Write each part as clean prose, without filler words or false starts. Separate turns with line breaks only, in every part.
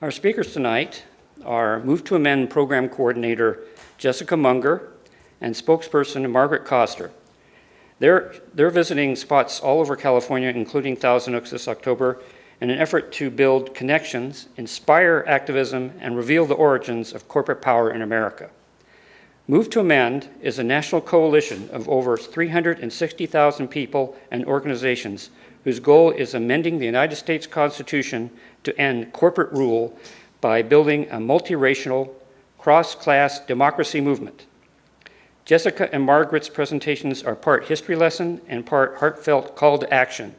Our speakers tonight are Move to Amend Program Coordinator Jessica Munger and spokesperson Margaret Koster. They're visiting spots all over California, including Thousand Oaks this October, in an effort to build connections, inspire activism, and reveal the origins of corporate power in America. Move to Amend is a national coalition of over 360,000 people and organizations whose goal is amending the United States Constitution to end corporate rule by building a multiracial, cross-class democracy movement. Jessica and Margaret's presentations are part history lesson and part heartfelt call to action.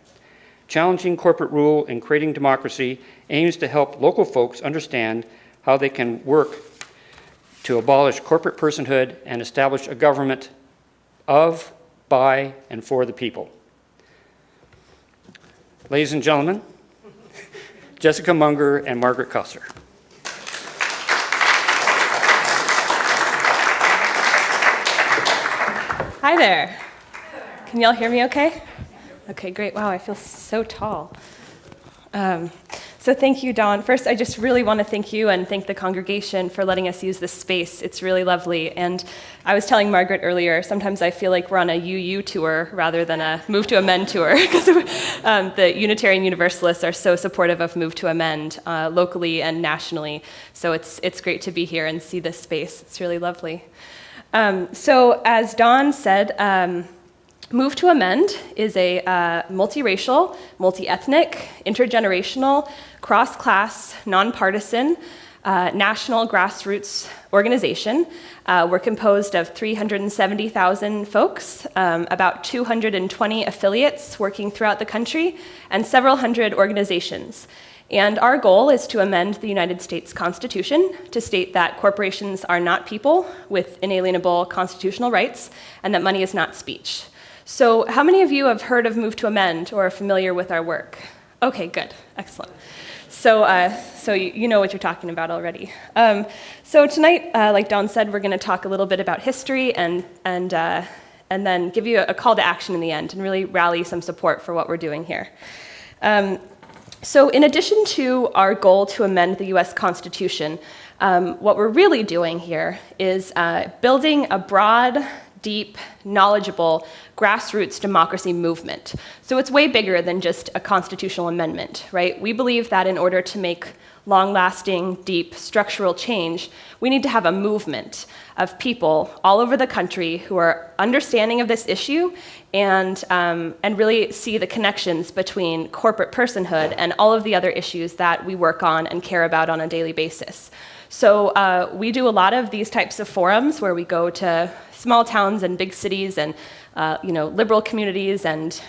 Challenging corporate rule and creating democracy aims to help local folks understand how they can work to abolish corporate personhood and establish a government of, by, and for the people. Ladies and gentlemen, Jessica Munger and Margaret Koster.
Hi there. Can y'all hear me okay? Okay, great. Wow, I feel so tall. So thank you, Dawn. First, I just really want to thank you and thank the congregation for letting us use this space. It's really lovely. And I was telling Margaret earlier, sometimes I feel like we're on a UU tour rather than a Move to Amend tour, because the Unitarian Universalists are so supportive of Move to Amend locally and nationally. So it's great to be here and see this space. It's really lovely. So as Dawn said, Move to Amend is a multiracial, multi-ethnic, intergenerational, cross-class, nonpartisan, national grassroots organization. We're composed of 370,000 folks, about 220 affiliates working throughout the country, and several hundred organizations. And our goal is to amend the United States Constitution to state that corporations are not people with inalienable constitutional rights, and that money is not speech. So how many of you have heard of Move to Amend or are familiar with our work? Okay, good, excellent. So you know what you're talking about already. So tonight, like Dawn said, we're going to talk a little bit about history and then give you a call to action in the end and really rally some support for what we're doing here. So in addition to our goal to amend the US Constitution, what we're really doing here is building a broad, deep, knowledgeable, grassroots democracy movement. So it's way bigger than just a constitutional amendment, right? We believe that in order to make long-lasting, deep, structural change, we need to have a movement of people all over the country who are understanding of this issue and really see the connections between corporate personhood and all of the other issues that we work on and care about on a daily basis. So we do a lot of these types of forums where we go to small towns and big cities and liberal communities and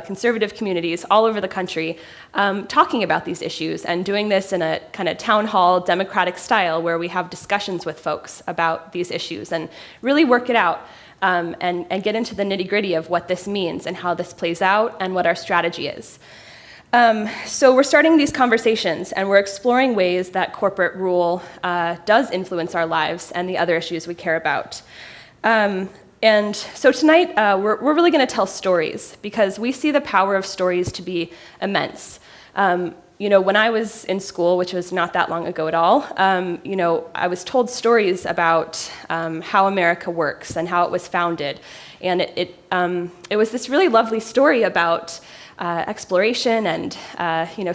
conservative communities all over the country talking about these issues and doing this in a kind of town hall democratic style where we have discussions with folks about these issues and really work it out and get into the nitty-gritty of what this means and how this plays out and what our strategy is. So we're starting these conversations and we're exploring ways that corporate rule does influence our lives and the other issues we care about. And so tonight, we're really going to tell stories because we see the power of stories to be immense. When I was in school, which was not that long ago at all, I was told stories about how America works and how it was founded. And it was this really lovely story about exploration and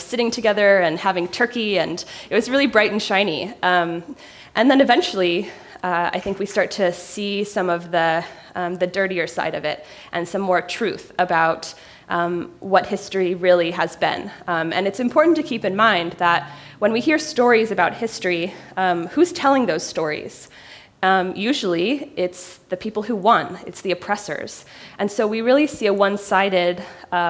sitting together and having turkey, and it was really bright and shiny. And then eventually, I think we start to see some of the dirtier side of it and some more truth about what history really has been. And it's important to keep in mind that when we hear stories about history, who's telling those stories? Usually, it's the people who won. It's the oppressors. And so we really see a one-sided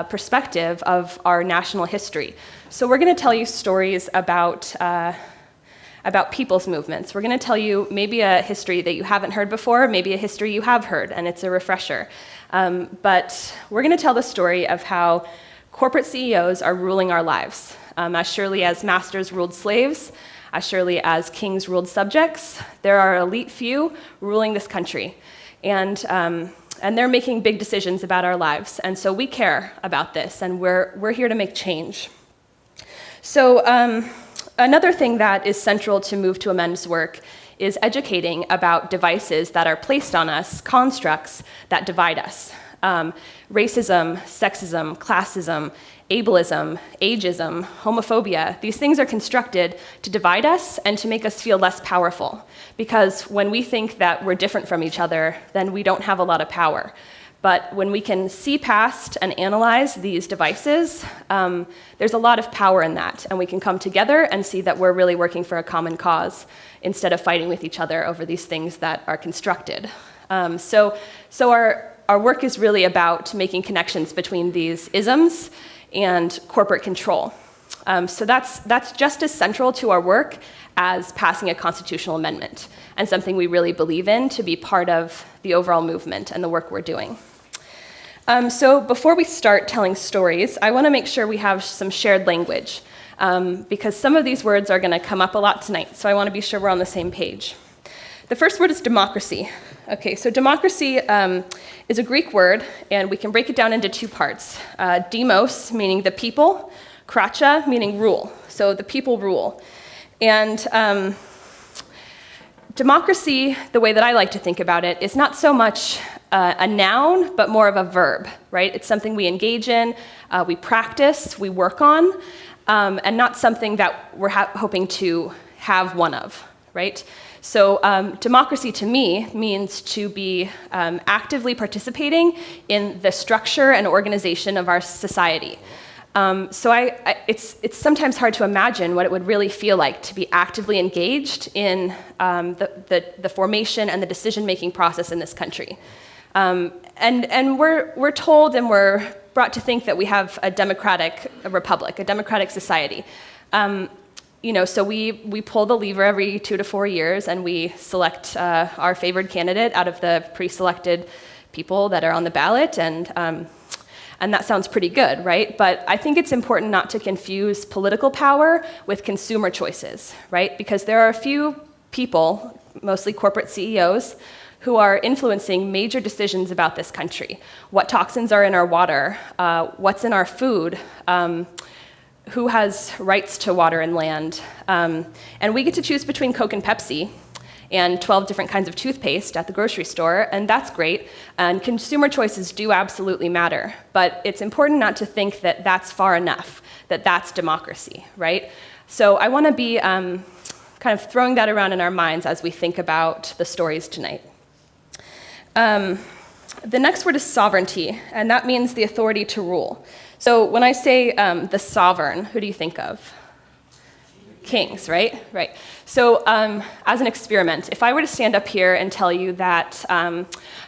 perspective of our national history. So we're going to tell you stories about people's movements. We're going to tell you maybe a history that you haven't heard before, maybe a history you have heard, and it's a refresher. But we're going to tell the story of how corporate CEOs are ruling our lives. As surely as masters ruled slaves, as surely as kings ruled subjects, there are elite few ruling this country. And they're making big decisions about our lives. And so we care about this, and we're here to make change. So Another thing that is central to Move to Amend's work is educating about devices that are placed on us, constructs that divide us. Racism, sexism, classism, ableism, ageism, homophobia, these things are constructed to divide us and to make us feel less powerful. Because when we think that we're different from each other, then we don't have a lot of power. But when we can see past and analyze these devices, there's a lot of power in that. And we can come together and see that we're really working for a common cause instead of fighting with each other over these things that are constructed. So our work is really about making connections between these isms and corporate control. So that's just as central to our work as passing a constitutional amendment, and something we really believe in to be part of the overall movement and the work we're doing. So before we start telling stories, I want to make sure we have some shared language, because some of these words are going to come up a lot tonight, so I want to be sure we're on the same page. The first word is democracy. Okay, so democracy is a Greek word, and we can break it down into two parts. Demos, meaning the people, kratia, meaning rule, so the people rule. And democracy, the way that I like to think about it, is not so much a noun, but more of a verb, right? It's something we engage in, we practice, we work on, and not something that we're hoping to have one of, right? So democracy to me means to be actively participating in the structure and organization of our society. So it's sometimes hard to imagine what it would really feel like to be actively engaged in the formation and the decision-making process in this country. And we're told and we're brought to think that we have a democratic republic, a democratic society. So we pull the lever every 2 to 4 years, and we select our favored candidate out of the pre-selected people that are on the ballot, and that sounds pretty good, right? But I think it's important not to confuse political power with consumer choices, right? Because there are a few people, mostly corporate CEOs, who are influencing major decisions about this country. What toxins are in our water, what's in our food, who has rights to water and land. And we get to choose between Coke and Pepsi and 12 different kinds of toothpaste at the grocery store, and that's great. And consumer choices do absolutely matter, but it's important not to think that that's far enough, that that's democracy, right? So I want to be kind of throwing that around in our minds as we think about the stories tonight. The next word is sovereignty, and that means the authority to rule. So when I say the sovereign, who do you think of? Kings, right? Right. So as an experiment, if I were to stand up here and tell you that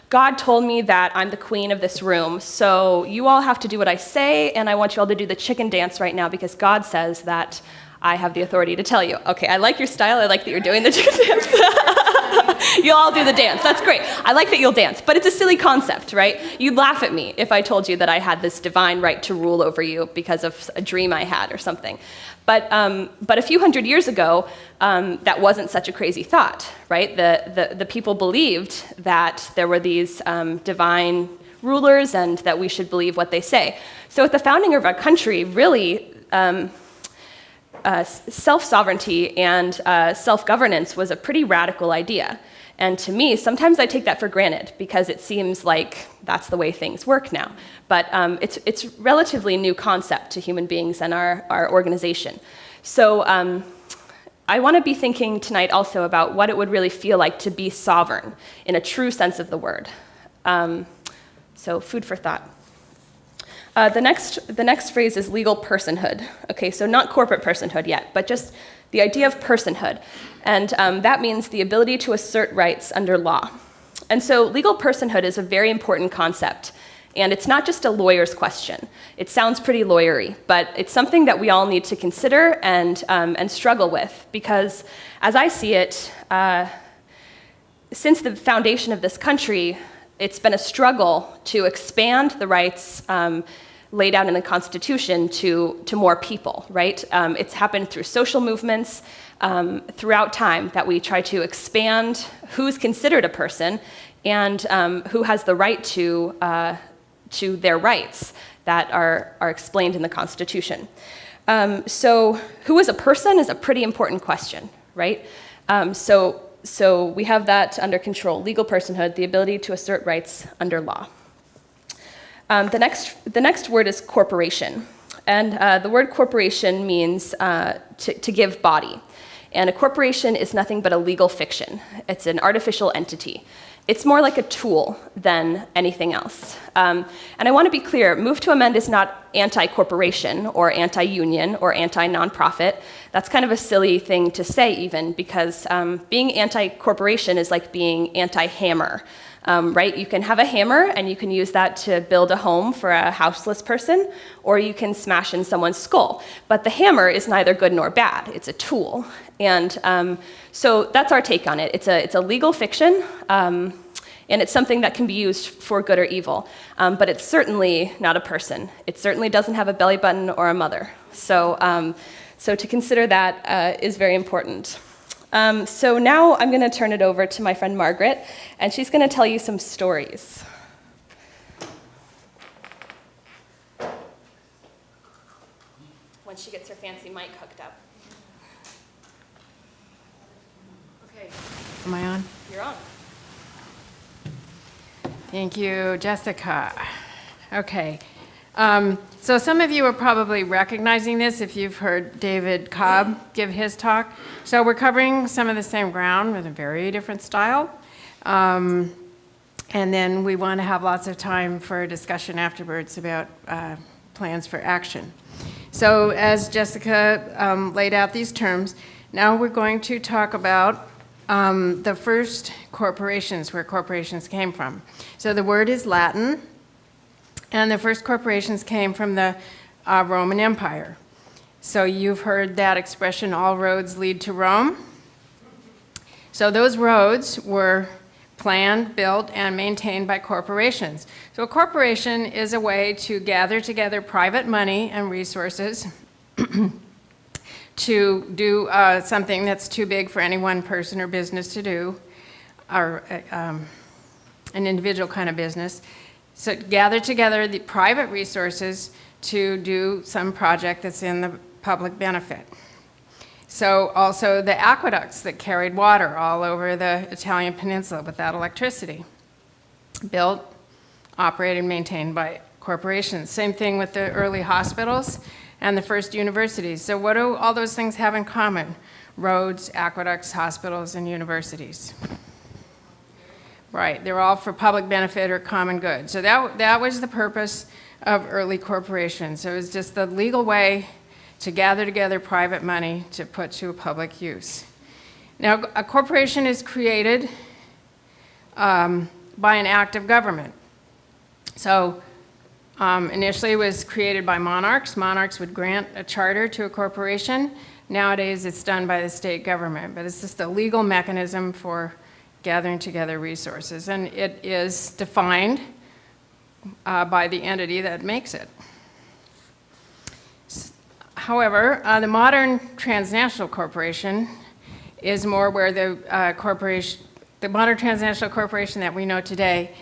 God told me that I'm the queen of this room, so you all have to do what I say, and I want you all to do the chicken dance right now because God says that I have the authority to tell you. Okay, I like your style. I like that you're doing the chicken dance. You'll all do the dance. That's great. I like that you'll dance, but it's a silly concept, right? You'd laugh at me if I told you that I had this divine right to rule over you because of a dream I had or something. But a few hundred years ago, that wasn't such a crazy thought, right? The people believed that there were these divine rulers and that we should believe what they say. So at the founding of our country, really, self-sovereignty and self-governance was a pretty radical idea. And to me, sometimes I take that for granted because it seems like that's the way things work now. But it's a relatively new concept to human beings and our organization. So I want to be thinking tonight also about what it would really feel like to be sovereign in a true sense of the word. So food for thought. The next phrase is legal personhood. Okay, so not corporate personhood yet, but just the idea of personhood. And that means the ability to assert rights under law. And so legal personhood is a very important concept. And it's not just a lawyer's question. It sounds pretty lawyery, but it's something that we all need to consider and struggle with. Because as I see it, since the foundation of this country, it's been a struggle to expand the rights laid out in the Constitution to more people, right? It's happened through social movements throughout time that we try to expand who's considered a person and who has the right to their rights that are explained in the Constitution. So who is a person is a pretty important question, right? So we have that under control, legal personhood, the ability to assert rights under law. The next word is corporation. And the word corporation means to give body. And a corporation is nothing but a legal fiction. It's an artificial entity. It's more like a tool than anything else. And I want to be clear, Move to Amend is not anti-corporation or anti-union or anti-nonprofit. That's kind of a silly thing to say even, because being anti-corporation is like being anti-hammer. Right? You can have a hammer and you can use that to build a home for a houseless person, or you can smash in someone's skull. But the hammer is neither good nor bad. It's a tool. And so that's our take on it. It's a legal fiction, and it's something that can be used for good or evil. But it's certainly not a person. It certainly doesn't have a belly button or a mother. So to consider that is very important. So now I'm going to turn it over to my friend Margaret, and she's going to tell you some stories. When she gets her fancy mic hooked up.
Okay. Am I on?
You're on.
Thank you, Jessica. Okay. So some of you are probably recognizing this if you've heard David Cobb give his talk. So we're covering some of the same ground with a very different style. And then we want to have lots of time for a discussion afterwards about plans for action. So as Jessica laid out these terms, now we're going to talk about the first corporations, where corporations came from. So the word is Latin. And the first corporations came from the Roman Empire. So you've heard that expression, all roads lead to Rome. So those roads were planned, built, and maintained by corporations. So a corporation is a way to gather together private money and resources to do something that's too big for any one person or business to do, or an individual kind of business. So gather together the private resources to do some project that's in the public benefit. So also the aqueducts that carried water all over the Italian peninsula without electricity, built, operated, maintained by corporations. Same thing with the early hospitals and the first universities. So what do all those things have in common? Roads, aqueducts, hospitals, and universities. Right, they're all for public benefit or common good. So that was the purpose of early corporations. So it was just the legal way to gather together private money to put to public use. Now, a corporation is created by an act of government. So initially it was created by monarchs. Monarchs would grant a charter to a corporation. Nowadays it's done by the state government, but it's just a legal mechanism for gathering together resources, and it is defined by the entity that makes it. However, the modern transnational corporation is more where the modern transnational corporation that we know today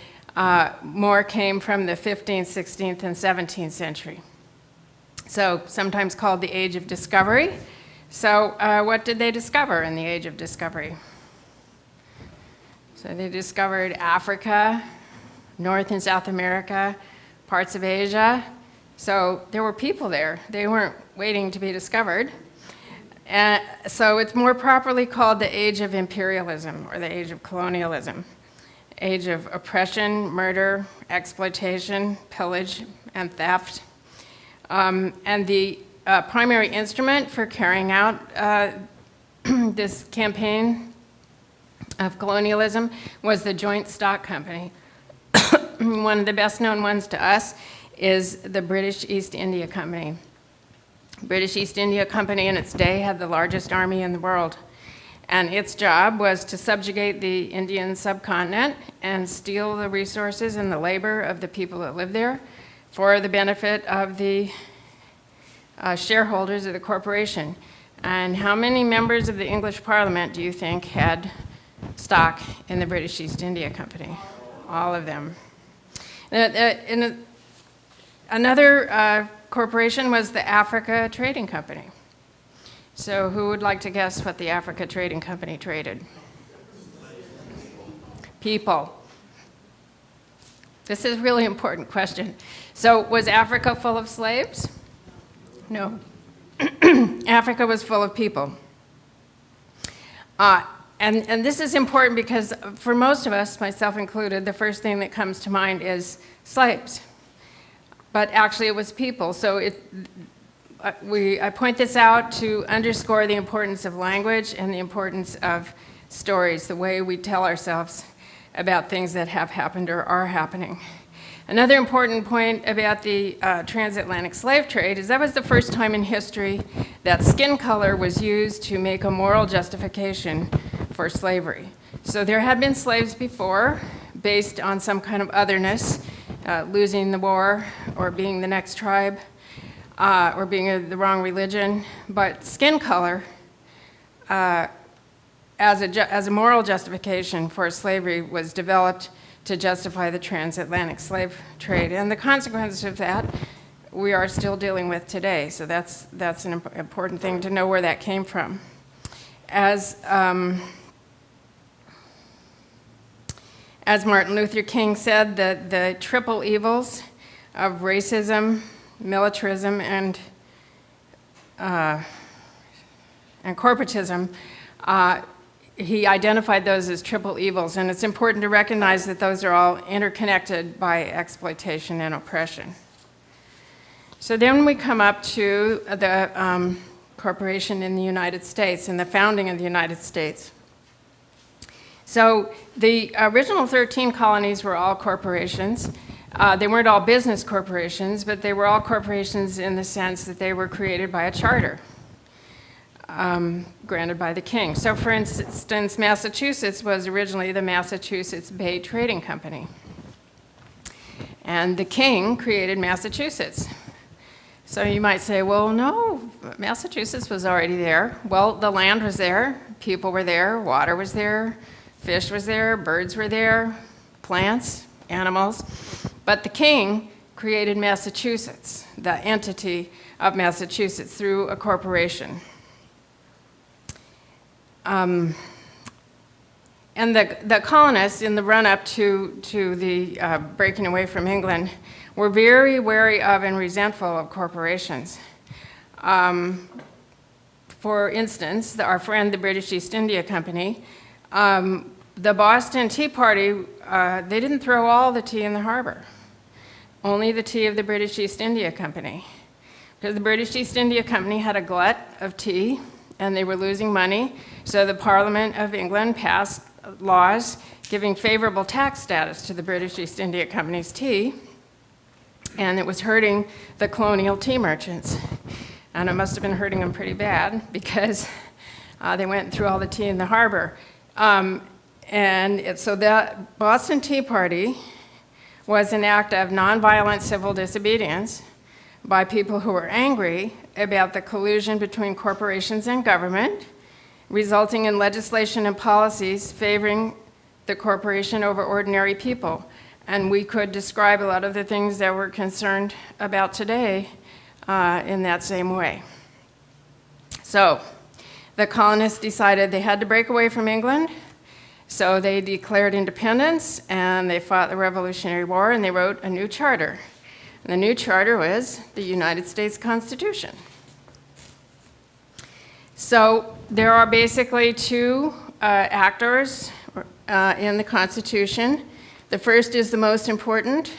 more came from the 15th, 16th, and 17th century. So sometimes called the Age of Discovery. So what did they discover in the Age of Discovery? So they discovered Africa, North and South America, parts of Asia. So there were people there. They weren't waiting to be discovered. So it's more properly called the Age of Imperialism, or the Age of Colonialism. Age of oppression, murder, exploitation, pillage, and theft. And the primary instrument for carrying out this campaign of colonialism was the Joint Stock Company. One of the best known ones to us is the British East India Company. British East India Company in its day had the largest army in the world, and its job was to subjugate the Indian subcontinent and steal the resources and the labor of the people that lived there for the benefit of the shareholders of the corporation. And how many members of the English Parliament do you think had stock in the British East India Company? All of them. Another corporation was the Africa Trading Company. So who would like to guess what the Africa Trading Company traded? People. This is a really important question. So was Africa full of slaves? No. Africa was full of people. And this is important because for most of us, myself included, the first thing that comes to mind is slaves. But actually it was people. So I point this out to underscore the importance of language and the importance of stories, the way we tell ourselves about things that have happened or are happening. Another important point about the transatlantic slave trade is that was the first time in history that skin color was used to make a moral justification for slavery. So there had been slaves before based on some kind of otherness, losing the war or being the next tribe or being the wrong religion, but skin color as a moral justification for slavery was developed to justify the transatlantic slave trade. And the consequences of that we are still dealing with today. So that's an important thing to know where that came from. As Martin Luther King said, the triple evils of racism, militarism, and corporatism, he identified those as triple evils, and it's important to recognize that those are all interconnected by exploitation and oppression. So then we come up to the corporation in the United States and the founding of the United States. So the original 13 colonies were all corporations. They weren't all business corporations, but they were all corporations in the sense that they were created by a charter. Granted by the king. So for instance, Massachusetts was originally the Massachusetts Bay Trading Company. And the king created Massachusetts. So you might say, well, no, Massachusetts was already there. Well, the land was there, people were there, water was there, fish was there, birds were there, plants, animals. But the king created Massachusetts, the entity of Massachusetts, through a corporation. And the colonists, in the run-up to the breaking away from England, were very wary of and resentful of corporations. For instance, our friend, the British East India Company, the Boston Tea Party, they didn't throw all the tea in the harbor, only the tea of the British East India Company. Because the British East India Company had a glut of tea, and they were losing money, so the Parliament of England passed laws giving favorable tax status to the British East India Company's tea, and it was hurting the colonial tea merchants. And it must have been hurting them pretty bad because they went and threw all the tea in the harbor. So that Boston Tea Party was an act of nonviolent civil disobedience by people who were angry about the collusion between corporations and government, resulting in legislation and policies favoring the corporation over ordinary people. And we could describe a lot of the things that we're concerned about today in that same way. So the colonists decided they had to break away from England, so they declared independence, and they fought the Revolutionary War, and they wrote a new charter. And the new charter was the United States Constitution. So there are basically two actors in the Constitution. The first is the most important,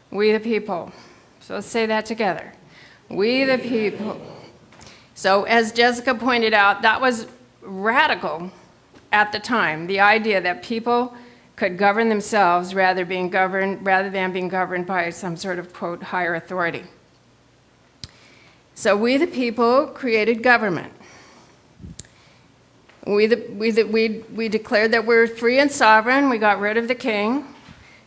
we the people. So let's say that together. We the people. So as Jessica pointed out, that was radical at the time, the idea that people could govern themselves rather than being governed by some sort of, quote, higher authority. So we the people created government. We declared that we're free and sovereign. We got rid of the king.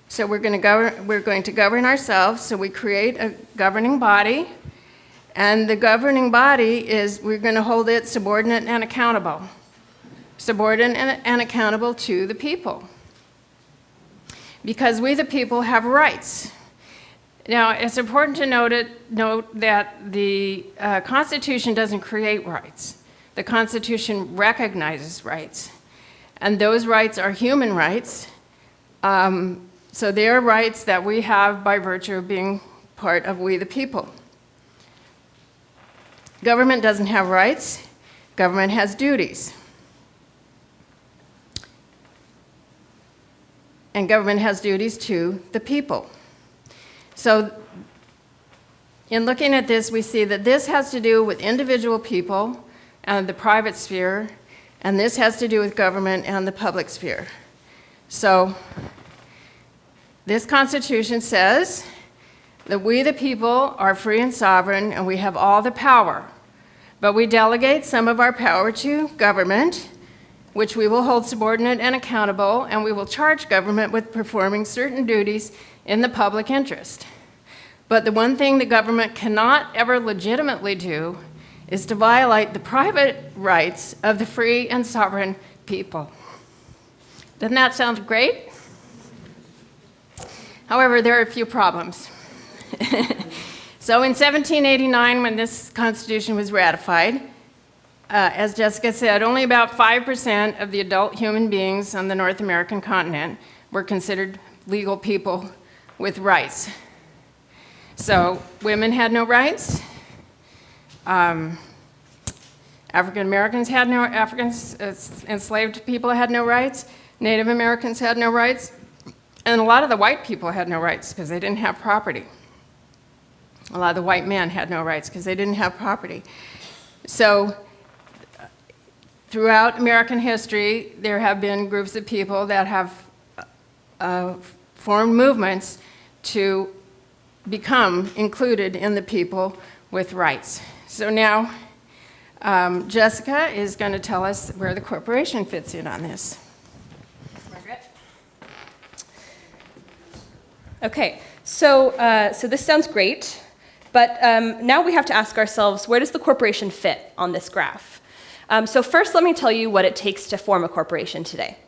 So we're going to govern ourselves. So we create a governing body. And the governing body is, we're going to hold it subordinate and accountable. Subordinate and accountable to the people. Because we the people have rights. Now, it's important to note that the Constitution doesn't create rights. The Constitution recognizes rights, and those rights are human rights. So they are rights that we have by virtue of being part of we the people. Government doesn't have rights. Government has duties. And government has duties to the people. So in looking at this, we see that this has to do with individual people and the private sphere, and this has to do with government and the public sphere. So this Constitution says that we the people are free and sovereign, and we have all the power. But we delegate some of our power to government, which we will hold subordinate and accountable, and we will charge government with performing certain duties in the public interest. But the one thing the government cannot ever legitimately do is to violate the private rights of the free and sovereign people. Doesn't that sound great? However, there are a few problems. So in 1789, when this Constitution was ratified, as Jessica said, only about 5% of the adult human beings on the North American continent were considered legal people with rights. So women had no rights. African Americans had no, enslaved people had no rights. Native Americans had no rights. And a lot of the white people had no rights because they didn't have property. A lot of the white men had no rights because they didn't have property. So throughout American history, there have been groups of people that have formed movements to become included in the people with rights. So now Jessica is going to tell us where the corporation fits in on this.
Thanks, Margaret. Okay, so this sounds great, but now we have to ask ourselves, where does the corporation fit on this graph? So first, let me tell you what it takes to form a corporation today.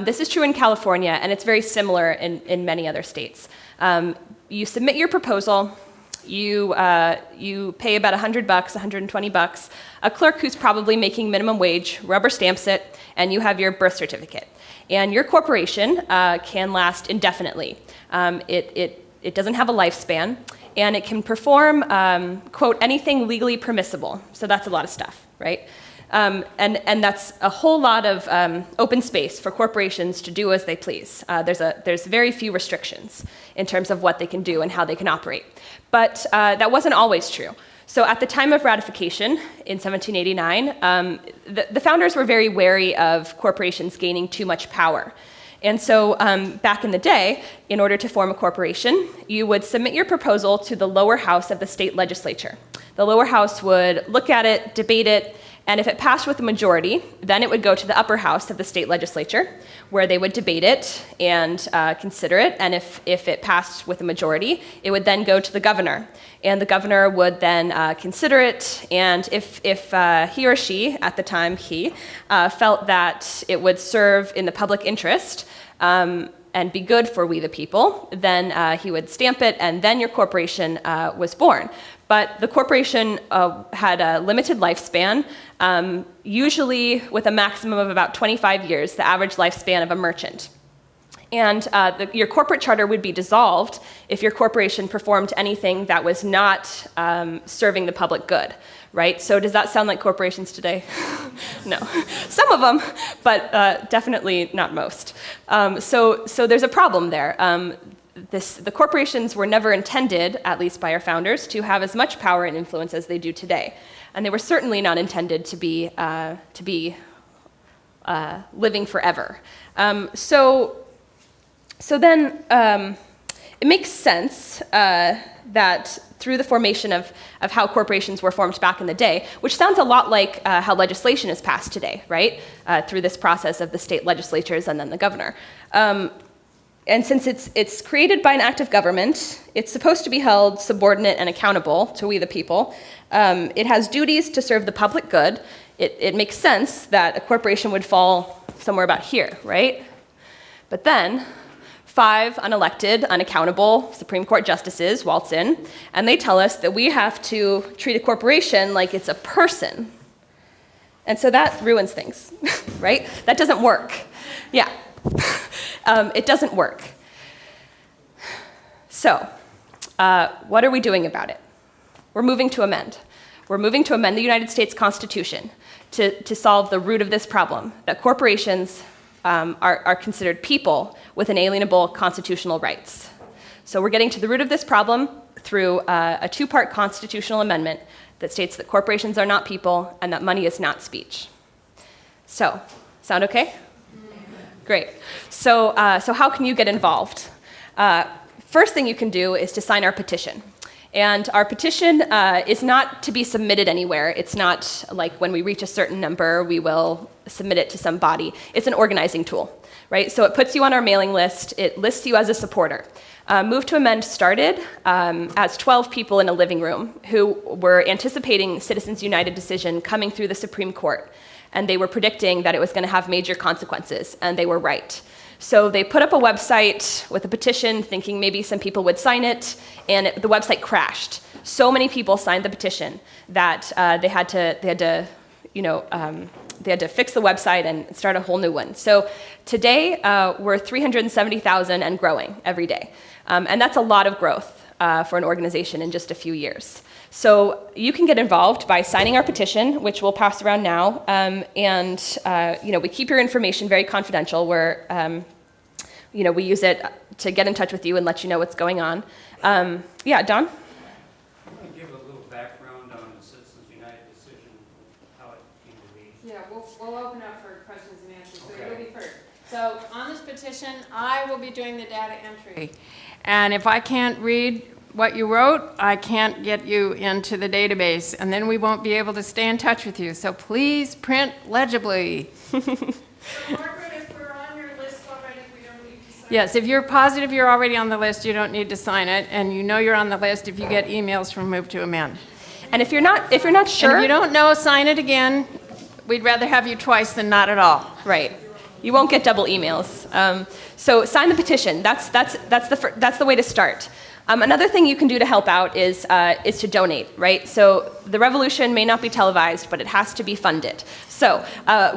This is true in California, and it's very similar in many other states. You submit your proposal, you pay about $100, $120. A clerk who's probably making minimum wage rubber stamps it, and you have your birth certificate. And your corporation can last indefinitely. It doesn't have a lifespan, and it can perform, quote, anything legally permissible. So that's a lot of stuff, right? And that's a whole lot of open space for corporations to do as they please. There's very few restrictions in terms of what they can do and how they can operate. But that wasn't always true. So at the time of ratification in 1789, the founders were very wary of corporations gaining too much power. And so back in the day, in order to form a corporation, you would submit your proposal to the lower house of the state legislature. The lower house would look at it, debate it, and if it passed with a majority, then it would go to the upper house of the state legislature, where they would debate it and consider it. And if it passed with a majority, it would then go to the governor. And the governor would then consider it. And if he or she, at the time he, felt that it would serve in the public interest and be good for we the people, then he would stamp it, and then your corporation was born. But the corporation had a limited lifespan, usually with a maximum of about 25 years, the average lifespan of a merchant. And your corporate charter would be dissolved if your corporation performed anything that was not serving the public good, right? So does that sound like corporations today? No. Some of them, but definitely not most. So there's a problem there. The corporations were never intended, at least by our founders, to have as much power and influence as they do today. And they were certainly not intended to be living forever. So then it makes sense that through the formation of how corporations were formed back in the day, which sounds a lot like how legislation is passed today, right? Through this process of the state legislatures and then the governor. And since it's created by an act of government, it's supposed to be held subordinate and accountable to we the people. It has duties to serve the public good. It makes sense that a corporation would fall somewhere about here, right? But then, 5 unelected, unaccountable Supreme Court justices waltz in, and they tell us that we have to treat a corporation like it's a person. And so that ruins things, right? That doesn't work. Yeah, it doesn't work. So, what are we doing about it? We're moving to amend. We're moving to amend the United States Constitution to solve the root of this problem, that corporations are considered people with inalienable constitutional rights. So we're getting to the root of this problem through a 2-part constitutional amendment that states that corporations are not people and that money is not speech. So, sound okay? Great. So how can you get involved? First thing you can do is to sign our petition. And our petition is not to be submitted anywhere. It's not like when we reach a certain number, we will submit it to some body. It's an organizing tool, right? So it puts you on our mailing list. It lists you as a supporter. Move to Amend started as 12 people in a living room who were anticipating Citizens United decision coming through the Supreme Court. And they were predicting that it was going to have major consequences, and they were right. So they put up a website with a petition, thinking maybe some people would sign it, and the website crashed. So many people signed the petition that they had to fix the website and start a whole new one. So today we're 370,000 and growing every day, and that's a lot of growth for an organization in just a few years. So you can get involved by signing our petition, which we'll pass around now, we keep your information very confidential. We use it to get in touch with you and let you know what's going on. Yeah, Don?
I want to give a little background on the Citizens United decision, how it came to be.
Yeah, we'll open up for questions and answers, so
Okay.
you'll be first. So on this petition, I will be doing the data entry. And if I can't read what you wrote, I can't get you into the database, and then we won't be able to stay in touch with you. So please print legibly.
So Margaret, if we're on your list already, we don't need to sign.
Yes, if you're positive you're already on the list, you don't need to sign it, and you know you're on the list if you get emails from Move to Amend.
And if you're not sure,
And if you don't know, sign it again. We'd rather have you twice than not at all.
right? You won't get double emails. So sign the petition. That's the way to start. Another thing you can do to help out is to donate, right? So the revolution may not be televised, but it has to be funded. So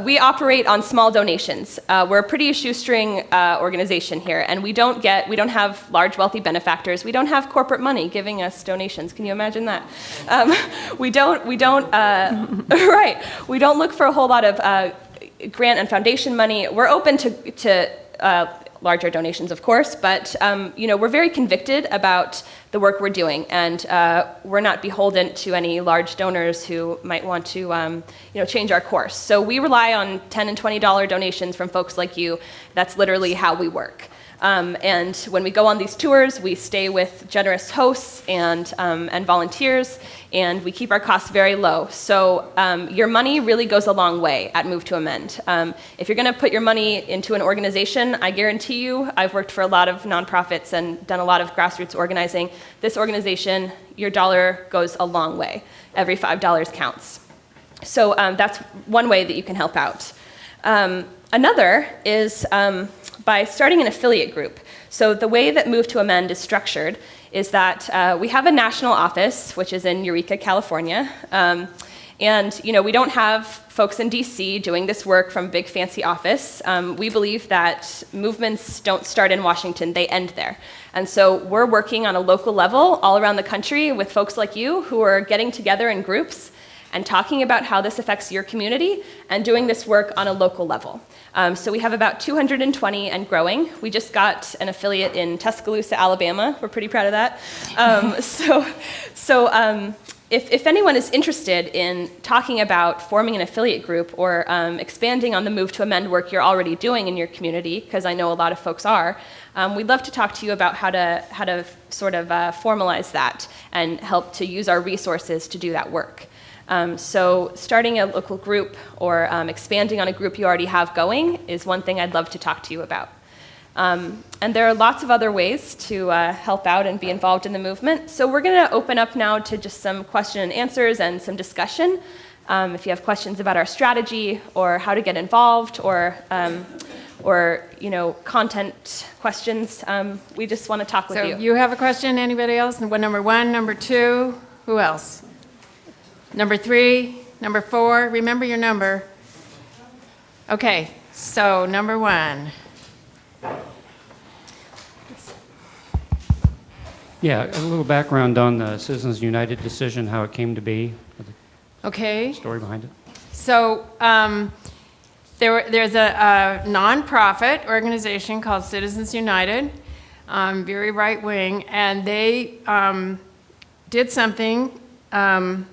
we operate on small donations. We're a pretty shoestring organization here, and we don't have large wealthy benefactors. We don't have corporate money giving us donations. Can you imagine that? We don't right. We don't look for a whole lot of grant and foundation money. We're open to larger donations, of course, but we're very convicted about the work we're doing, and we're not beholden to any large donors who might want to change our course. So we rely on $10 and $20 donations from folks like you. That's literally how we work. And when we go on these tours, we stay with generous hosts and volunteers, and we keep our costs very low. So your money really goes a long way at Move to Amend. If you're going to put your money into an organization, I guarantee you, I've worked for a lot of nonprofits and done a lot of grassroots organizing. This organization, your dollar goes a long way. Every $5 counts. So that's one way that you can help out. Another is by starting an affiliate group. So the way that Move to Amend is structured is that we have a national office, which is in Eureka, California. And we don't have folks in DC doing this work from a big fancy office. We believe that movements don't start in Washington, they end there. And so we're working on a local level all around the country with folks like you who are getting together in groups and talking about how this affects your community and doing this work on a local level. So we have about 220 and growing. We just got an affiliate in Tuscaloosa, Alabama. We're pretty proud of that. If anyone is interested in talking about forming an affiliate group or expanding on the Move to Amend work you're already doing in your community, because I know a lot of folks are, we'd love to talk to you about how to sort of formalize that and help to use our resources to do that work. So starting a local group or expanding on a group you already have going is one thing I'd love to talk to you about. And there are lots of other ways to help out and be involved in the movement. So we're going to open up now to just some question and answers and some discussion. If you have questions about our strategy or how to get involved or or content questions, we just want to talk with
So
you.
you have a question, anybody else? Number 1, number 2, who else? Number 3, number 4, remember your number. Okay, so number 1.
Yeah, a little background on the Citizens United decision, how it came to be, the
Okay,
story behind it.
so there's a nonprofit organization called Citizens United, very right wing, and they did something, I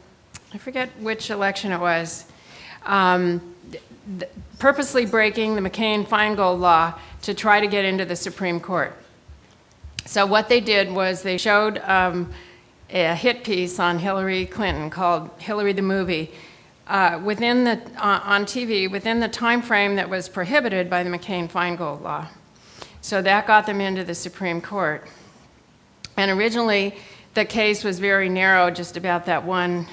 forget which election it was, purposely breaking the McCain-Feingold law to try to get into the Supreme Court. So what they did was they showed a hit piece on Hillary Clinton called Hillary the Movie on TV within the time frame that was prohibited by the McCain-Feingold law. So that got them into the Supreme Court. And originally, the case was very narrow, just about that one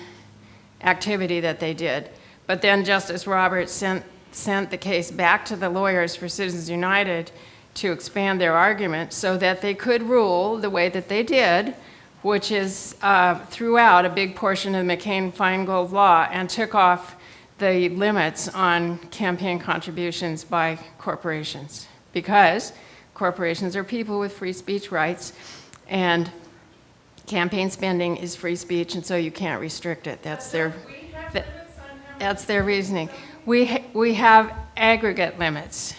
activity that they did. But then Justice Roberts sent the case back to the lawyers for Citizens United to expand their argument so that they could rule the way that they did, which is threw out a big portion of the McCain-Feingold law and took off the limits on campaign contributions by corporations, because corporations are people with free speech rights, and campaign spending is free speech, and so you can't restrict it. That's their reasoning. We have aggregate limits.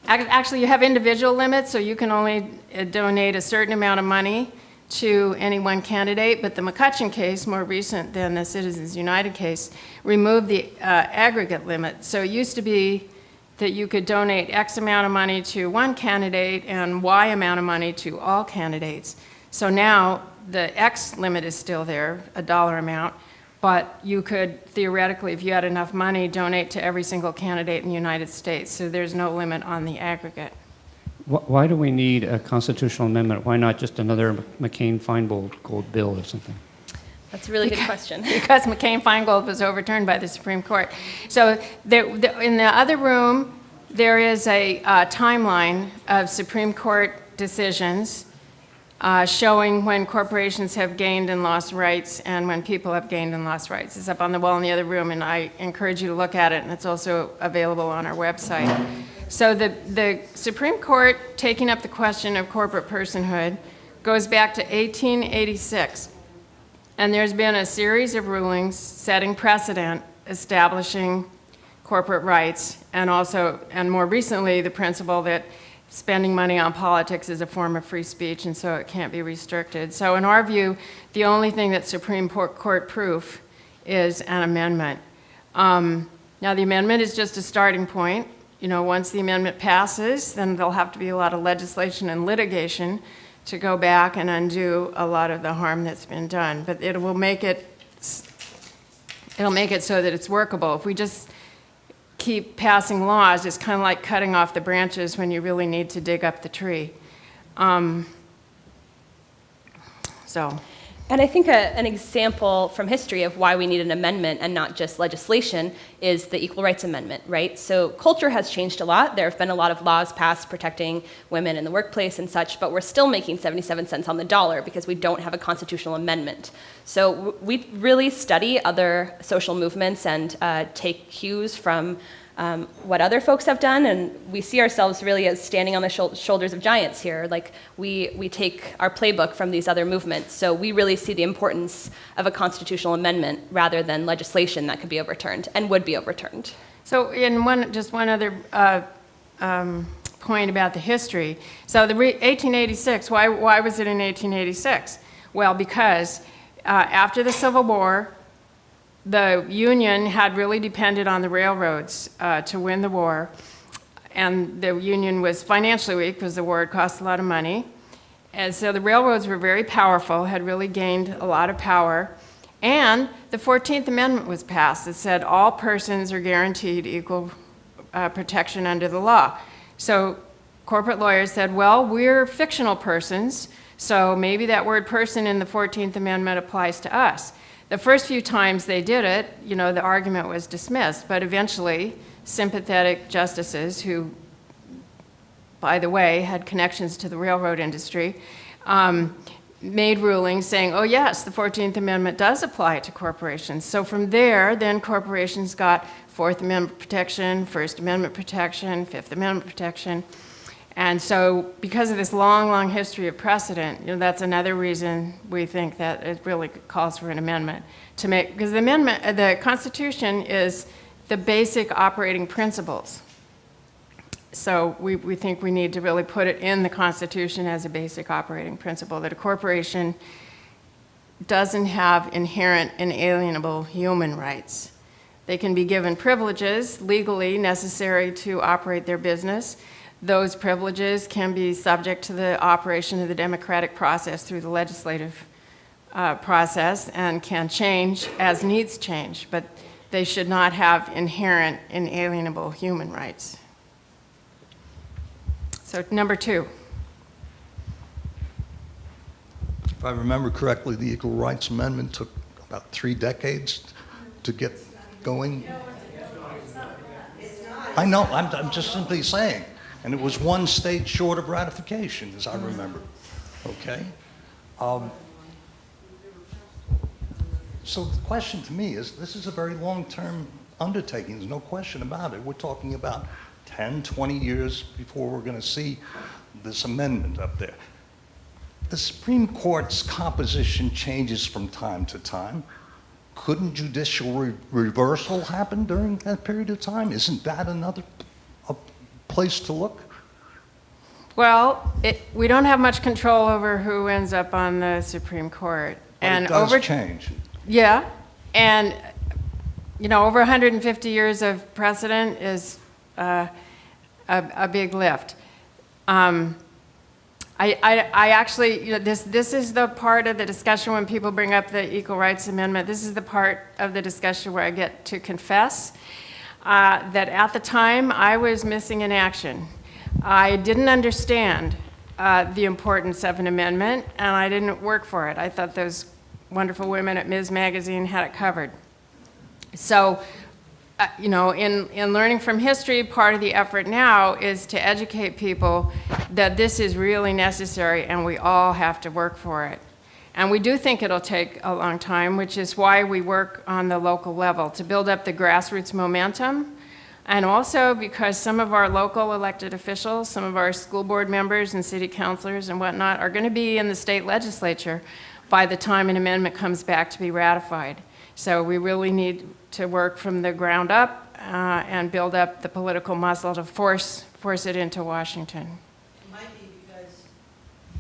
Actually, you have individual limits, so you can only donate a certain amount of money to any one candidate, but the McCutcheon case, more recent than the Citizens United case, removed the aggregate limit. So it used to be that you could donate X amount of money to one candidate and Y amount of money to all candidates. So now the X limit is still there, a dollar amount, but you could theoretically, if you had enough money, donate to every single candidate in the United States. So there's no limit on the aggregate.
Why do we need a constitutional amendment? Why not just another McCain-Feingold bill or something?
That's a really good question.
Because McCain-Feingold was overturned by the Supreme Court. So in the other room, there is a timeline of Supreme Court decisions showing when corporations have gained and lost rights and when people have gained and lost rights. It's up on the wall in the other room, and I encourage you to look at it, and it's also available on our website. So the Supreme Court taking up the question of corporate personhood goes back to 1886. And there's been a series of rulings setting precedent, establishing corporate rights, and more recently, the principle that spending money on politics is a form of free speech, and so it can't be restricted. So in our view, the only thing that's Supreme Court proof is an amendment. Now, the amendment is just a starting point. Once the amendment passes, then there'll have to be a lot of legislation and litigation to go back and undo a lot of the harm that's been done. But it'll make it so that it's workable. If we just keep passing laws, it's kind of like cutting off the branches when you really need to dig up the tree.
And I think an example from history of why we need an amendment and not just legislation is the Equal Rights Amendment, right? So culture has changed a lot. There have been a lot of laws passed protecting women in the workplace and such, but we're still making 77 cents on the dollar because we don't have a constitutional amendment. So we really study other social movements and take cues from what other folks have done, and we see ourselves really as standing on the shoulders of giants here. Like we take our playbook from these other movements, so we really see the importance of a constitutional amendment rather than legislation that could be overturned and would be overturned.
So just one other point about the history. So 1886, why was it in 1886? Well, because after the Civil War, the Union had really depended on the railroads to win the war, and the Union was financially weak because the war had cost a lot of money. And so the railroads were very powerful, had really gained a lot of power, and the 14th Amendment was passed. It said all persons are guaranteed equal protection under the law. So corporate lawyers said, well, we're fictional persons, so maybe that word person in the 14th Amendment applies to us. The first few times they did it, the argument was dismissed, but eventually sympathetic justices who, by the way, had connections to the railroad industry, made rulings saying, oh yes, the 14th Amendment does apply to corporations. So from there, then corporations got Fourth Amendment protection, First Amendment protection, Fifth Amendment protection. And so because of this long, long history of precedent, you know, that's another reason we think that it really calls for an amendment to make, because the Constitution is the basic operating principles. So we think we need to really put it in the Constitution as a basic operating principle, that a corporation doesn't have inherent inalienable human rights. They can be given privileges legally necessary to operate their business. Those privileges can be subject to the operation of the democratic process through the legislative process and can change as needs change, but they should not have inherent inalienable human rights. So number 2.
If I remember correctly, the Equal Rights Amendment took about 3 decades to get going. I know, I'm just simply saying. And it was 1 state short of ratification, as I remember. Okay? So the question to me is, this is a very long-term undertaking. There's no question about it. We're talking about 10, 20 years before we're going to see this amendment up there. The Supreme Court's composition changes from time to time. Couldn't judicial reversal happen during that period of time? Isn't that another place to look?
Well, we don't have much control over who ends up on the Supreme Court.
But
and
it does change.
Yeah, and you know, over 150 years of precedent is a big lift. I actually, you know, this is the part of the discussion when people bring up the Equal Rights Amendment. This is the part of the discussion where I get to confess that at the time I was missing in action. I didn't understand the importance of an amendment, and I didn't work for it. I thought those wonderful women at Ms. Magazine had it covered. So, you know, in learning from history, part of the effort now is to educate people that this is really necessary and we all have to work for it. And we do think it'll take a long time, which is why we work on the local level, to build up the grassroots momentum, and also because some of our local elected officials, some of our school board members and city councilors and whatnot are going to be in the state legislature by the time an amendment comes back to be ratified. So we really need to work from the ground up and build up the political muscle to force it into Washington.
It might be because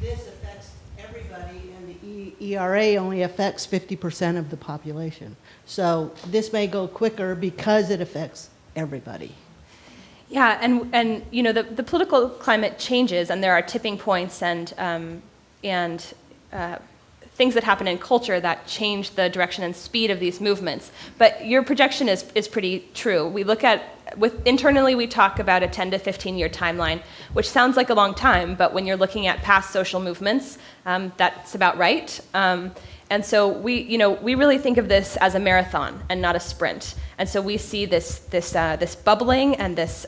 this affects everybody and the ERA only affects 50% of the population. So this may go quicker because it affects everybody.
Yeah, and you know, the political climate changes, and there are tipping points and things that happen in culture that change the direction and speed of these movements. But your projection is pretty true. We look at, internally we talk about a 10 to 15 year timeline, which sounds like a long time, but when you're looking at past social movements, that's about right. And so we really think of this as a marathon and not a sprint. And so we see this bubbling and this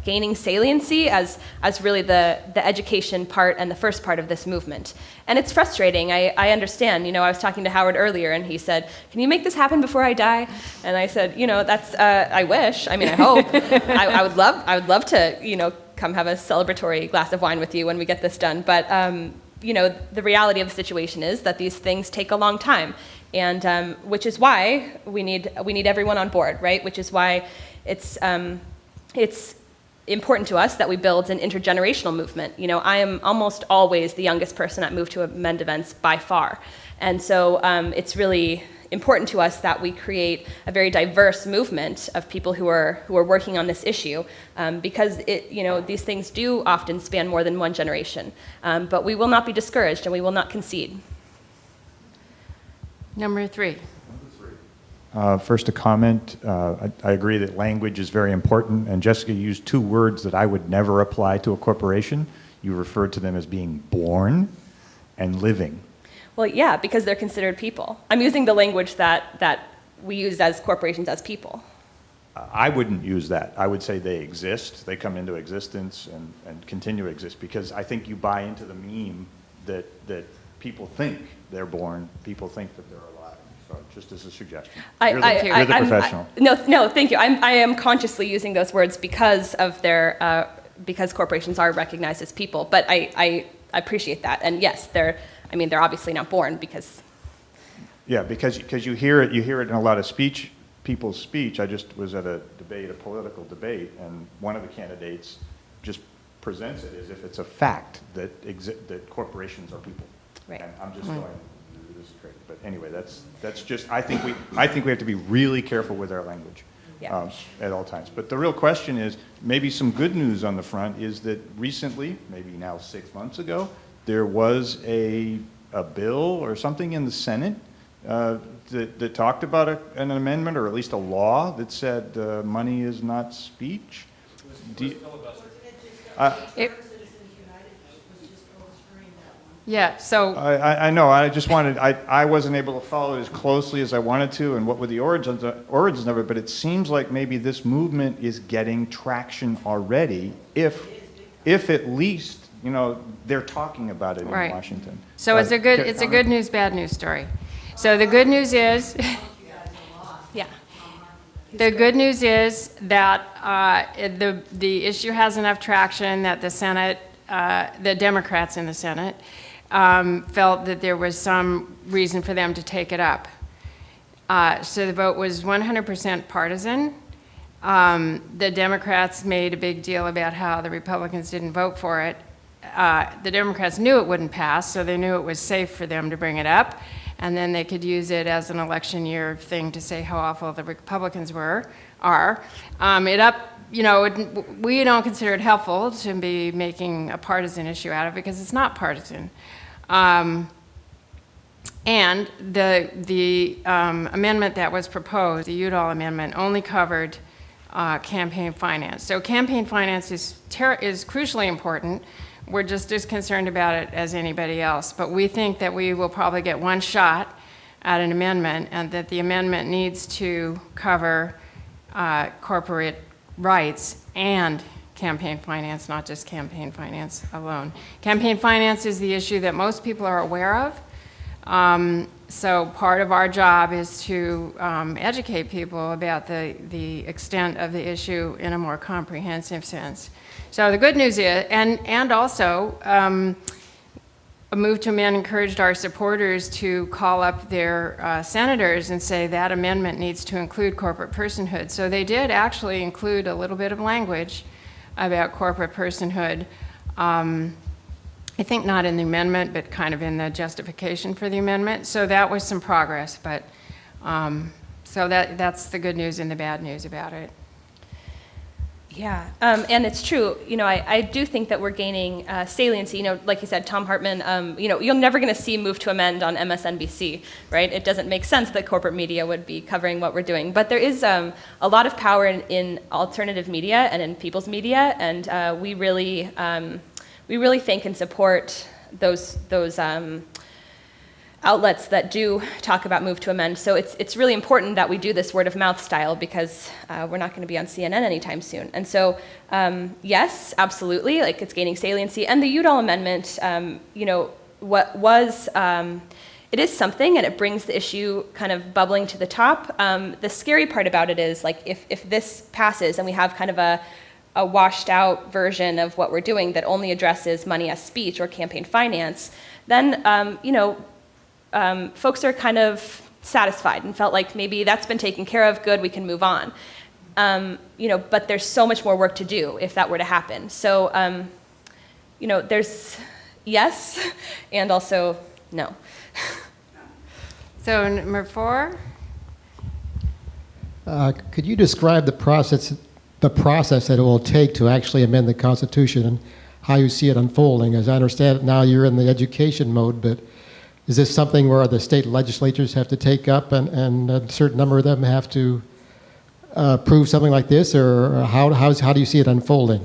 gaining saliency as really the education part and the first part of this movement. And it's frustrating. I understand. You know, I was talking to Howard earlier, and he said, "Can you make this happen before I die?" And I said, "You know, that's I wish. I mean, I hope. I would love to, you know, come have a celebratory glass of wine with you when we get this done." But you know, the reality of the situation is that these things take a long time, and which is why we need everyone on board, right? Which is why it's important to us that we build an intergenerational movement. You know, I am almost always the youngest person at Move to Amend events by far, and so it's really important to us that we create a very diverse movement of people who are working on this issue, because these things do often span more than one generation. But we will not be discouraged, and we will not concede.
Number 3.
First, a comment. I agree that language is very important, and Jessica used 2 words that I would never apply to a corporation. You referred to them as being born and living.
Well, yeah, because they're considered people. I'm using the language that we use as corporations as people.
I wouldn't use that. I would say they exist, they come into existence and continue to exist, because I think you buy into the meme that people think they're born, people think that they're alive. So just as a suggestion. You're the professional.
No, thank you. I am consciously using those words because of their, because corporations are recognized as people, but I appreciate that. And yes, they're obviously not born because.
Yeah, because you hear it in a lot of people's speech. I just was at a political debate, and one of the candidates just presents it as if it's a fact that corporations are people.
Right.
And I'm just going, this is crazy. But anyway, that's just, I think we have to be really careful with our language.
Yeah.
At all times. But the real question is, maybe some good news on the front is that recently, maybe now 6 months ago, there was a bill or something in the Senate that talked about an amendment, or at least a law that said money is not speech.
Yeah, so
I know. I just wanted. I wasn't able to follow it as closely as I wanted to, and what were the origins of it. But it seems like maybe this movement is getting traction already. If at least they're talking about it in
right.
Washington.
So it's a good news, bad news story. So the good news is,
Yeah.
the good news is that the issue has enough traction that the Senate, the Democrats in the Senate, felt that there was some reason for them to take it up. So the vote was 100% partisan. The Democrats made a big deal about how the Republicans didn't vote for it. The Democrats knew it wouldn't pass, so they knew it was safe for them to bring it up, and then they could use it as an election year thing to say how awful the Republicans are. We don't consider it helpful to be making a partisan issue out of it, because it's not partisan. And the amendment that was proposed, the Udall amendment, only covered campaign finance. So campaign finance is crucially important. We're just as concerned about it as anybody else. But we think that we will probably get one shot at an amendment, and that the amendment needs to cover corporate rights and campaign finance, not just campaign finance alone. Campaign finance is the issue that most people are aware of. So part of our job is to educate people about the extent of the issue in a more comprehensive sense. So the good news is, and also, a move to amend encouraged our supporters to call up their senators and say that amendment needs to include corporate personhood. So they did actually include a little bit of language about corporate personhood. I think not in the amendment, but kind of in the justification for the amendment. So that was some progress, but so that's the good news and the bad news about it.
Yeah, and it's true. I do think that we're gaining saliency. Like you said, Tom Hartman. You're never going to see Move to Amend on MSNBC, right? It doesn't make sense that corporate media would be covering what we're doing. But there is a lot of power in alternative media and in people's media, and we really think and support those outlets that do talk about Move to Amend. So it's really important that we do this word of mouth style, because we're not going to be on CNN anytime soon. And so, yes, absolutely, it's gaining saliency. And the Udall Amendment, it is something, and it brings the issue kind of bubbling to the top. The scary part about it is, if this passes and we have kind of a washed out version of what we're doing that only addresses money as speech or campaign finance, then, folks are kind of satisfied and felt like maybe that's been taken care of, good, we can move on. But there's so much more work to do if that were to happen. So, there's yes and also no.
So number 4.
Could you describe the process that it will take to actually amend the Constitution, and how you see it unfolding? As I understand it now, you're in the education mode, but is this something where the state legislatures have to take up, and a certain number of them have to approve something like this, or how do you see it unfolding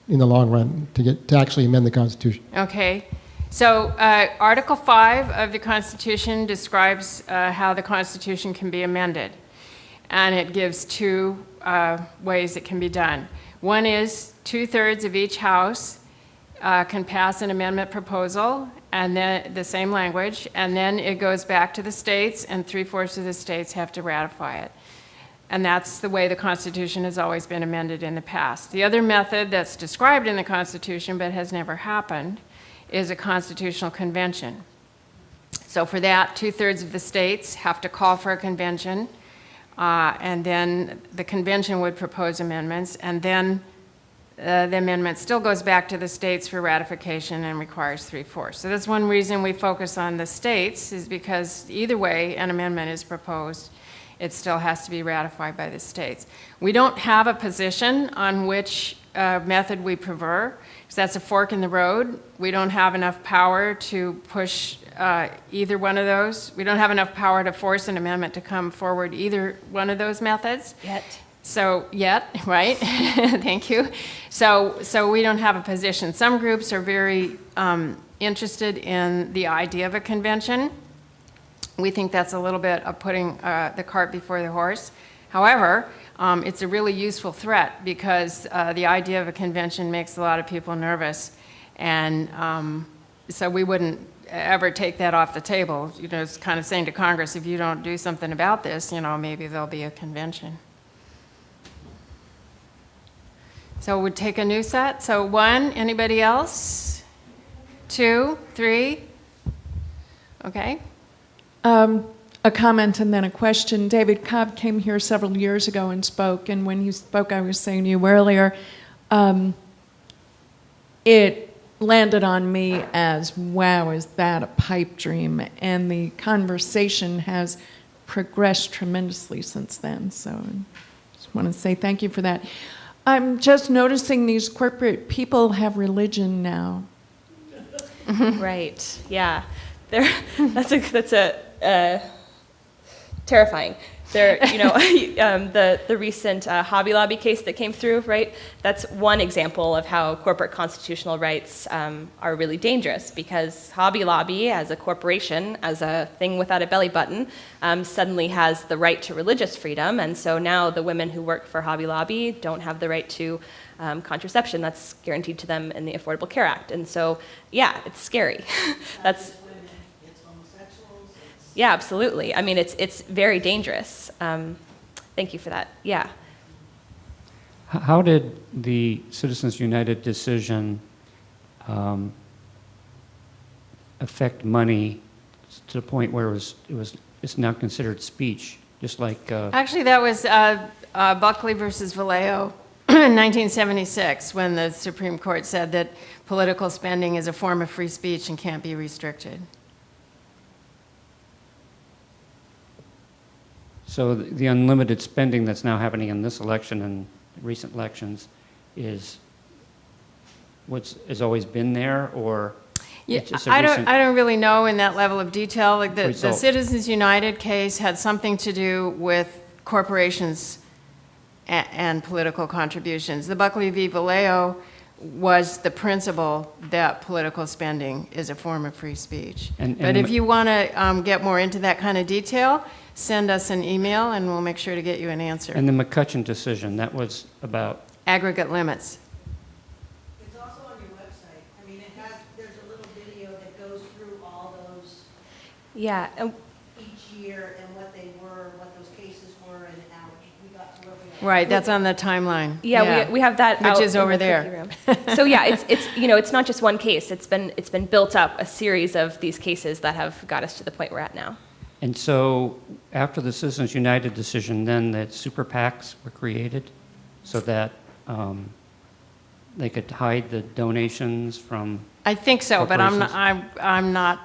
in the long run to actually amend the Constitution?
Okay. So Article 5 of the Constitution describes how the Constitution can be amended. And it gives 2 ways it can be done. One is 2/3 of each house can pass an amendment proposal, and then the same language, and then it goes back to the states, and 3/4 of the states have to ratify it. And that's the way the Constitution has always been amended in the past. The other method that's described in the Constitution but has never happened is a constitutional convention. So for that, 2/3 of the states have to call for a convention, and then the convention would propose amendments, and then the amendment still goes back to the states for ratification and requires 3/4. So that's one reason we focus on the states, is because either way an amendment is proposed, it still has to be ratified by the states. We don't have a position on which method we prefer, because that's a fork in the road. We don't have enough power to push either one of those. We don't have enough power to force an amendment to come forward either one of those methods. Yet, right? Thank you. So we don't have a position. Some groups are very interested in the idea of a convention. We think that's a little bit of putting the cart before the horse. However, it's a really useful threat, because the idea of a convention makes a lot of people nervous, and so we wouldn't ever take that off the table. You know, it's kind of saying to Congress, if you don't do something about this, you know, maybe there'll be a convention. So we'll take a new set. So 1, anybody else? 2, 3? Okay.
A comment and then a question. David Cobb came here several years ago and spoke, and when he spoke, I was saying to you earlier, it landed on me as, wow, is that a pipe dream? And the conversation has progressed tremendously since then, so I just want to say thank you for that. I'm just noticing these corporate people have religion now.
Right. Yeah. That's terrifying. The recent Hobby Lobby case that came through, right? That's one example of how corporate constitutional rights are really dangerous, because Hobby Lobby, as a corporation, as a thing without a belly button, suddenly has the right to religious freedom, and so now the women who work for Hobby Lobby don't have the right to contraception that's guaranteed to them in the Affordable Care Act, and so, yeah, it's scary. That's. Yeah, absolutely. I mean, it's very dangerous. Thank you for that. Yeah.
How did the Citizens United decision affect money to the point where it's now considered speech, just like?
Actually, that was Buckley versus Vallejo in 1976, when the Supreme Court said that political spending is a form of free speech and can't be restricted.
So the unlimited spending that's now happening in this election and recent elections is has always been there, or?
Yeah,
it's just a
I
recent
don't really know in that level of detail. Like the
result?
Citizens United case had something to do with corporations and political contributions. The Buckley v. Vallejo was the principle that political spending is a form of free speech. But if you want to get more into that kind of detail, send us an email and we'll make sure to get you an answer.
And the McCutcheon decision, that was about?
Aggregate limits.
It's also on your website. I mean, there's a little video that goes through all those
Yeah.
each year and what they were, what those cases were, and how we got to where we are.
Right, that's on the timeline.
Yeah, we have that
Which
out
is
in
over
the
there.
cookie room. So yeah, it's not just one case. It's been built up, a series of these cases that have got us to the point we're at now.
And so after the Citizens United decision, then that super PACs were created so that they could hide the donations from?
I think so, but I'm
corporations?
not,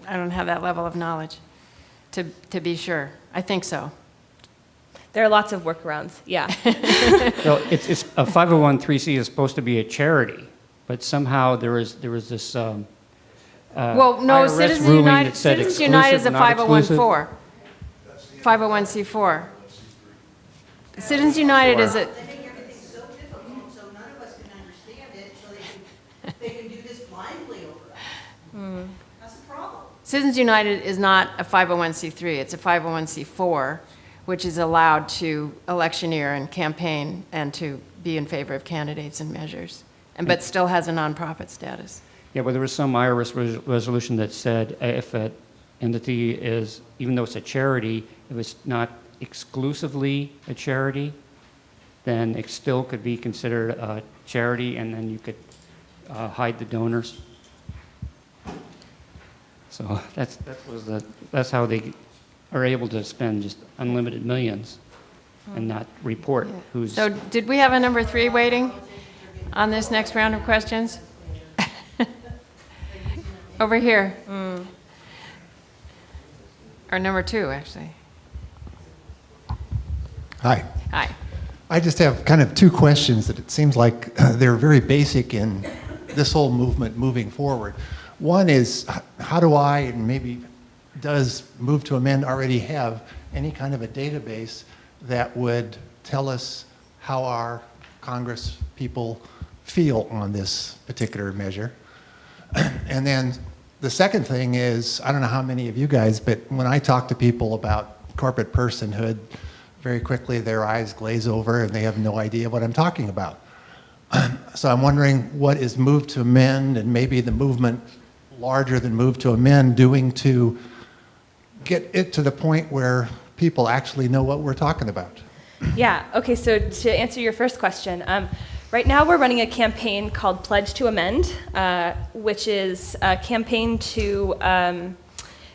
I don't have that level of knowledge to be sure. I think so.
There are lots of workarounds, yeah.
Well, it's a 501(c)(3) is supposed to be a charity, but somehow there was this
Well, no,
IRS
Citizens
ruling
United,
that said
Citizens United is a
exclusive, not exclusive.
501c4. Citizens United is a,
I think everything's so difficult, so none of us can understand it, so they can do this blindly over us. That's the problem.
Citizens United is not a 501c3, it's a 501c4, which is allowed to electioneer and campaign and to be in favor of candidates and measures, but still has a nonprofit status.
Yeah, well, there was some IRS resolution that said if an entity is, even though it's a charity, if it's not exclusively a charity, then it still could be considered a charity, and then you could hide the donors. So that's how they are able to spend just unlimited millions and not report who's.
So did we have a number 3 waiting on this next round of questions? Over here. Or number 2, actually.
Hi.
Hi.
I just have kind of 2 questions that it seems like they're very basic in this whole movement moving forward. One is, how do I, and maybe does Move to Amend already have any kind of a database that would tell us how our Congress people feel on this particular measure? And then the second thing is, I don't know how many of you guys, but when I talk to people about corporate personhood, very quickly their eyes glaze over and they have no idea what I'm talking about. So I'm wondering, what is Move to Amend, and maybe the movement larger than Move to Amend, doing to get it to the point where people actually know what we're talking about?
Yeah, okay, so to answer your first question, right now we're running a campaign called Pledge to Amend, which is a campaign to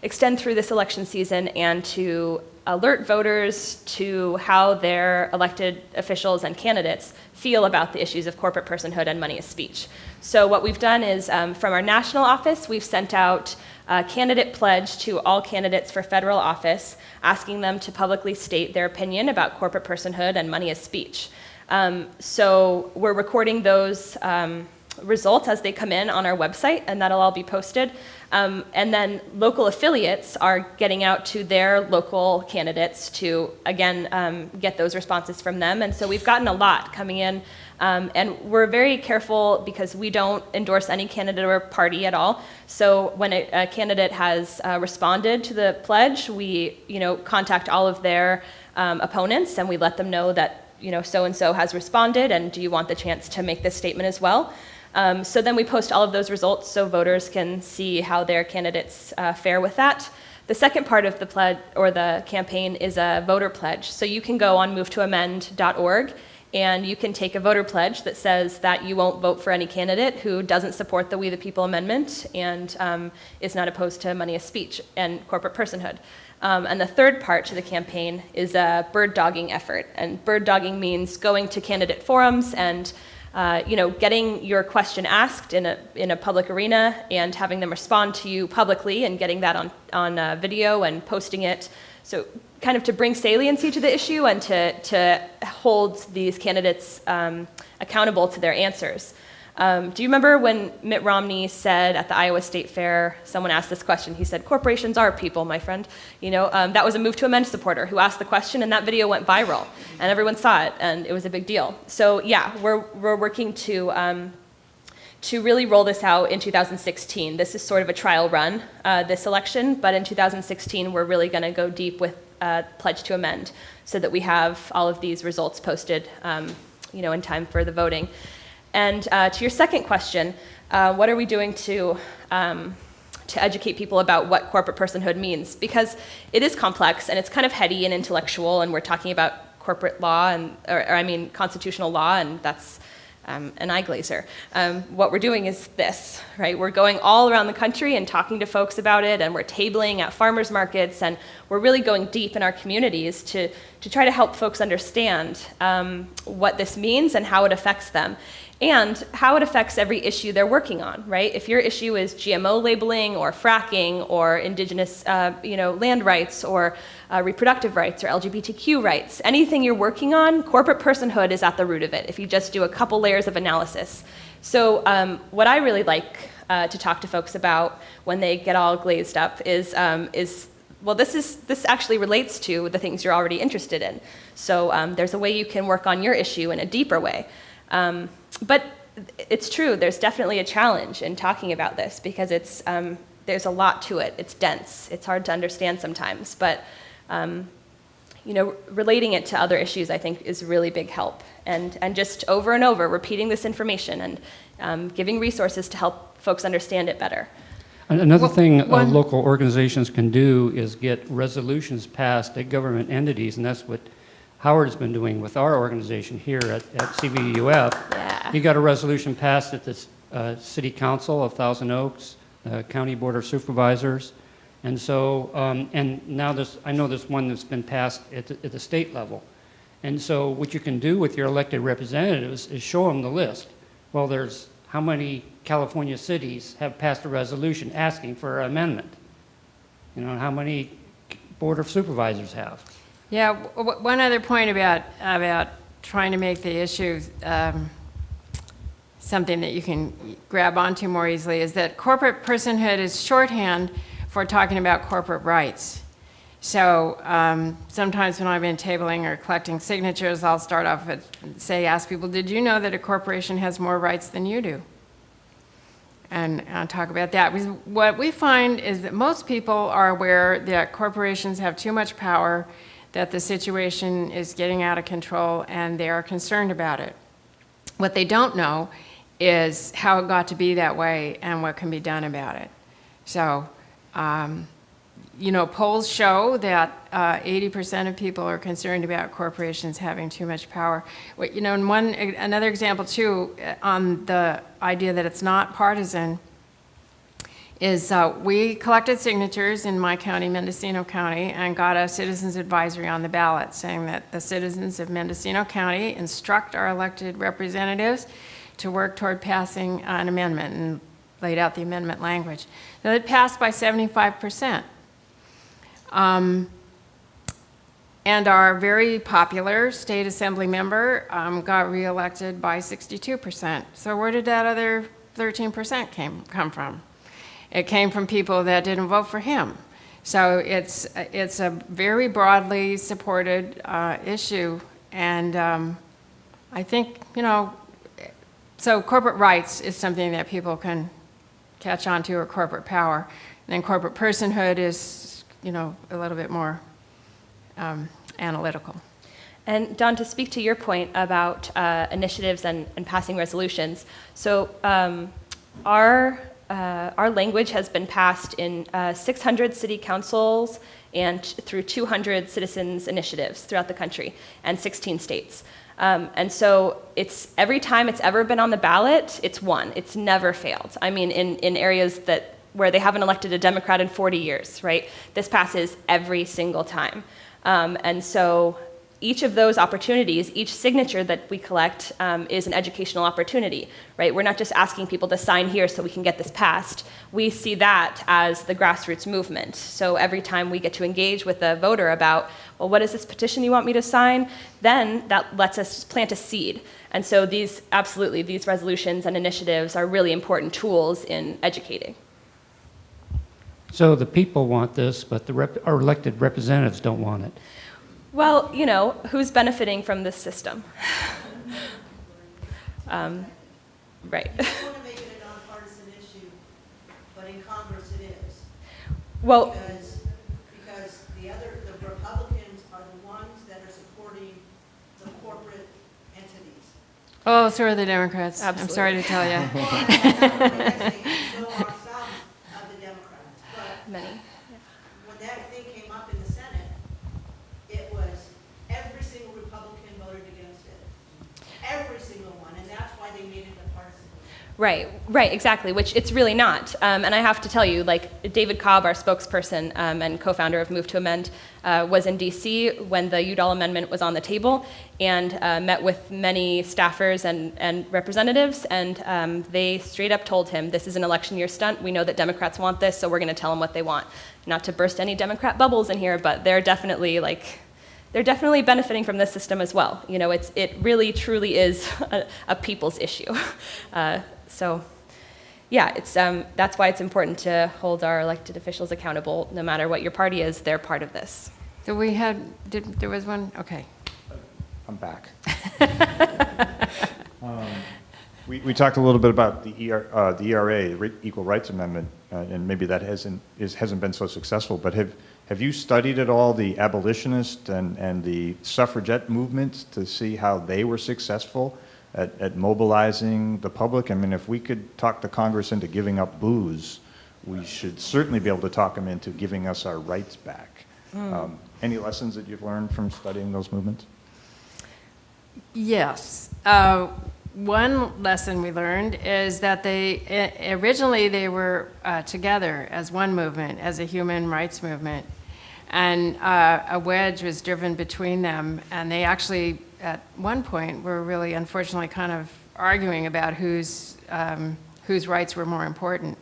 extend through this election season and to alert voters to how their elected officials and candidates feel about the issues of corporate personhood and money is speech. So what we've done is, from our national office, we've sent out a candidate pledge to all candidates for federal office, asking them to publicly state their opinion about corporate personhood and money as speech. So we're recording those results as they come in on our website, and that'll all be posted. And then local affiliates are getting out to their local candidates to, again, get those responses from them. And so we've gotten a lot coming in. And we're very careful because we don't endorse any candidate or party at all. So when a candidate has responded to the pledge, we contact all of their opponents, and we let them know that so-and-so has responded, and do you want the chance to make this statement as well? So then we post all of those results so voters can see how their candidates fare with that. The second part of the pledge or the campaign is a voter pledge. So you can go on movetoamend.org and you can take a voter pledge that says that you won't vote for any candidate who doesn't support the We the People amendment and is not opposed to money as speech and corporate personhood. And the third part to the campaign is a bird dogging effort. And bird dogging means going to candidate forums and getting your question asked in a public arena and having them respond to you publicly and getting that on video and posting it. So kind of to bring saliency to the issue and to hold these candidates accountable to their answers. Do you remember when Mitt Romney said at the Iowa State Fair, someone asked this question, he said, "Corporations are people, my friend." That was a Move to Amend supporter who asked the question, and that video went viral, and everyone saw it, and it was a big deal. So yeah, we're working to really roll this out in 2016. This is sort of a trial run, this election, but in 2016, we're really gonna go deep with Pledge to Amend so that we have all of these results posted, in time for the voting. And to your second question, what are we doing to educate people about what corporate personhood means? Because it is complex and it's kind of heady and intellectual, and we're talking about corporate law or constitutional law, and that's an eye glazer. What we're doing is this, right? We're going all around the country and talking to folks about it, and we're tabling at farmers markets, and we're really going deep in our communities to try to help folks understand what this means and how it affects them. And how it affects every issue they're working on, right? If your issue is GMO labeling or fracking or indigenous, land rights or reproductive rights or LGBTQ rights, anything you're working on, corporate personhood is at the root of it if you just do a couple layers of analysis. So what I really like to talk to folks about when they get all glazed up is this actually relates to the things you're already interested in. So there's a way you can work on your issue in a deeper way. But it's true, there's definitely a challenge in talking about this because there's a lot to it. It's dense. It's hard to understand sometimes. But, relating it to other issues, I think, is really big help. And just over and over, repeating this information and giving resources to help folks understand it better.
Another thing local organizations can do is get resolutions passed at government entities, and that's what Howard's been doing with our organization here at CVUUF.
Yeah.
He got a resolution passed at the City Council of Thousand Oaks, County Board of Supervisors, and so, and now I know there's one that's been passed at the state level. And so what you can do with your elected representatives is show them the list. Well, there's how many California cities have passed a resolution asking for an amendment? How many Board of Supervisors have?
Yeah, one other point about trying to make the issue something that you can grab onto more easily is that corporate personhood is shorthand for talking about corporate rights. So sometimes when I've been tabling or collecting signatures, I'll start off with, ask people, did you know that a corporation has more rights than you do? And I'll talk about that. Because what we find is that most people are aware that corporations have too much power, that the situation is getting out of control, and they are concerned about it. What they don't know is how it got to be that way and what can be done about it. So, polls show that 80% of people are concerned about corporations having too much power. And another example too, on the idea that it's not partisan, is we collected signatures in my county, Mendocino County, and got a citizens advisory on the ballot saying that the citizens of Mendocino County instruct our elected representatives to work toward passing an amendment, and laid out the amendment language. Now, it passed by 75%. And our very popular state assembly member got reelected by 62%. So where did that other 13% come from? It came from people that didn't vote for him. So it's a very broadly supported issue, and I think, so corporate rights is something that people can catch on to, or corporate power. And then corporate personhood is, a little bit more analytical.
And Don, to speak to your point about initiatives and passing resolutions, so our language has been passed in 600 city councils and through 200 citizens initiatives throughout the country and 16 states. And so it's every time it's ever been on the ballot, it's won. It's never failed. I mean, in areas where they haven't elected a Democrat in 40 years, right? This passes every single time. And so each of those opportunities, each signature that we collect is an educational opportunity, right? We're not just asking people to sign here so we can get this passed. We see that as the grassroots movement. So every time we get to engage with a voter about, well, what is this petition you want me to sign? Then that lets us plant a seed. And so these resolutions and initiatives are really important tools in educating.
So the people want this, but our elected representatives don't want it.
Well, who's benefiting from this system? Right.
I want to make it a nonpartisan issue, but in Congress it is.
Well,
because the Republicans are the ones that are supporting the corporate entities.
Oh, so are the Democrats.
Absolutely.
I'm sorry to tell you.
So are some of the Democrats. But
many.
when that thing came up in the Senate, it was every single Republican voted against it. Every single one, and that's why they made it a partisan.
Right, exactly, which it's really not. And I have to tell you, like David Cobb, our spokesperson and co-founder of Move to Amend, was in DC when the Udall Amendment was on the table and met with many staffers and representatives, and they straight up told him, this is an election year stunt. We know that Democrats want this, so we're going to tell them what they want. Not to burst any Democrat bubbles in here, but they're definitely benefiting from this system as well. It really truly is a people's issue. So, yeah, that's why it's important to hold our elected officials accountable. No matter what your party is, they're part of this.
So there was one, okay.
I'm back. We talked a little bit about the ERA, the Equal Rights Amendment, and maybe that hasn't been so successful. But have Have you studied at all the abolitionist and the suffragette movements to see how they were successful at mobilizing the public? I mean, if we could talk the Congress into giving up booze, we should certainly be able to talk them into giving us our rights back. Any lessons that you've learned from studying those movements?
Yes. One lesson we learned is that originally they were together as one movement, as a human rights movement, and a wedge was driven between them, and they actually, at one point, were really, unfortunately, kind of arguing about whose rights were more important.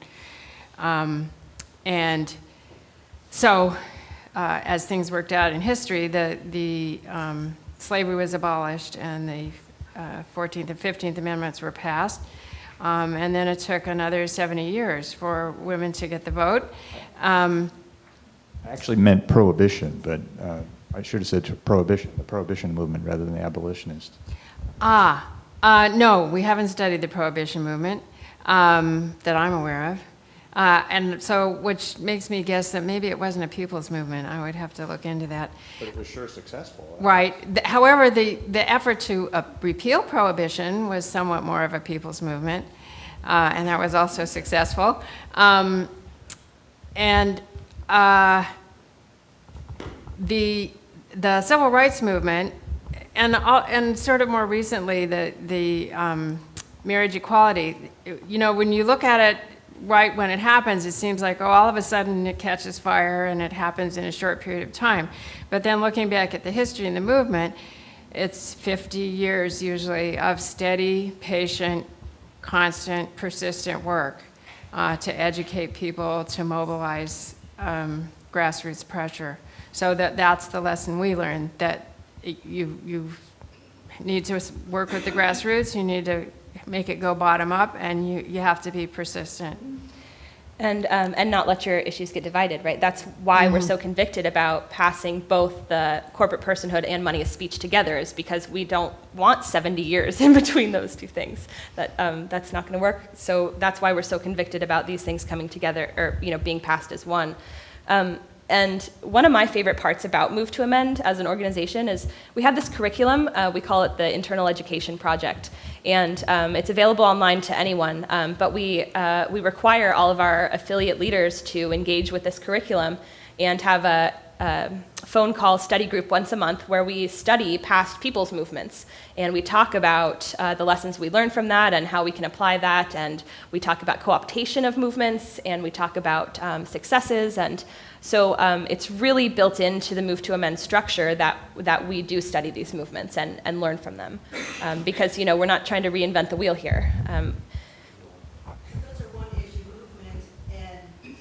And so, as things worked out in history, the slavery was abolished, and the 14th and 15th Amendments were passed. And then it took another 70 years for women to get the vote.
I actually meant prohibition, but I should have said prohibition, the prohibition movement rather than the abolitionist.
No, we haven't studied the prohibition movement that I'm aware of. And so, which makes me guess that maybe it wasn't a people's movement. I would have to look into that.
But it was sure successful.
Right. However, the effort to repeal prohibition was somewhat more of a people's movement, and that was also successful. The civil rights movement, and sort of more recently the marriage equality. You know, when you look at it right when it happens, it seems like, oh, all of a sudden it catches fire and it happens in a short period of time. But then looking back at the history and the movement, it's 50 years usually of steady, patient, constant, persistent work to educate people, to mobilize grassroots pressure. So that's the lesson we learned, that you need to work with the grassroots, you need to make it go bottom up, and you have to be persistent.
And not let your issues get divided, right? That's why we're so convicted about passing both the corporate personhood and money is speech together, is because we don't want 70 years in between those two things. That's not going to work. So that's why we're so convicted about these things coming together, or being passed as one. And one of my favorite parts about Move to Amend as an organization is we have this curriculum. We call it the Internal Education Project. And it's available online to anyone. But we require all of our affiliate leaders to engage with this curriculum and have a phone call study group once a month where we study past people's movements. And we talk about the lessons we learned from that and how we can apply that. And we talk about co-optation of movements, and we talk about successes. And so it's really built into the Move to Amend structure that we do study these movements and learn from them. Because, we're not trying to reinvent the wheel here.
Those are one-issue movements and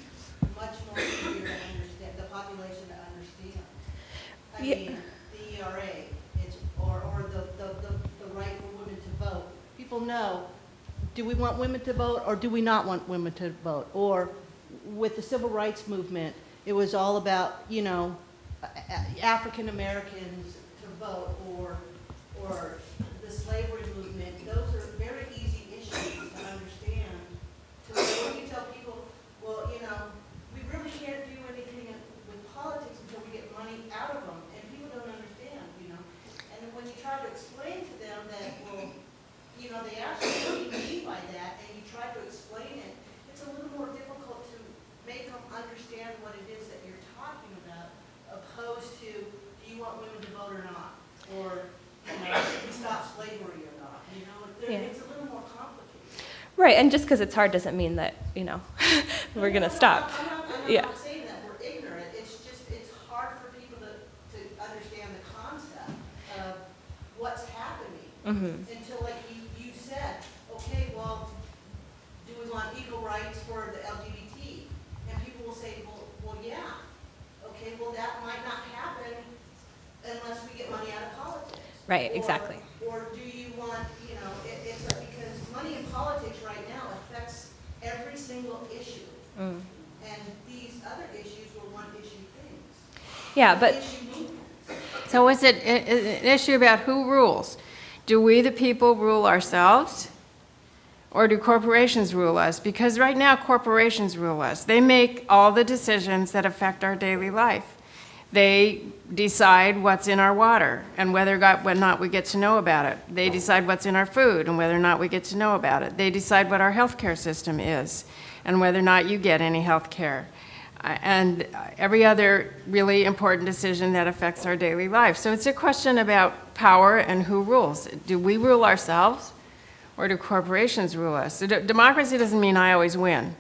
much more easier to understand, the population to understand. I mean, the ERA, or the right for women to vote. People know, do we want women to vote or do we not want women to vote? Or with the civil rights movement, it was all about, African Americans to vote, or the slavery movement. Those are very easy issues to understand. To when you tell people, well, we really can't do anything with politics until we get money out of them, and people don't understand, And then when you try to explain to them that, well, they actually what do you mean by that, and you try to explain it, it's a little more difficult to make them understand what it is that you're talking about, opposed to, do you want women to vote or not? Or, should we stop slavery or not? It's a little more complicated.
Right, and just because it's hard doesn't mean that, we're going to stop.
I'm not saying that we're ignorant. It's just, it's hard for people to understand the concept of what's happening. Until, like you said, okay, well, do we want equal rights for the LGBT? And people will say, well, yeah. Okay, well, that might not happen unless we get money out of politics.
Right, exactly.
Or do you want, because money in politics right now affects every single issue. And these other issues were one-issue things.
Yeah, but
So is it an issue about who rules? Do we, the people, rule ourselves? Or do corporations rule us? Because right now, corporations rule us. They make all the decisions that affect our daily life. They decide what's in our water and whether or not we get to know about it. They decide what's in our food and whether or not we get to know about it. They decide what our healthcare system is and whether or not you get any health care. And every other really important decision that affects our daily life. So it's a question about power and who rules. Do we rule ourselves or do corporations rule us? So democracy doesn't mean I always win.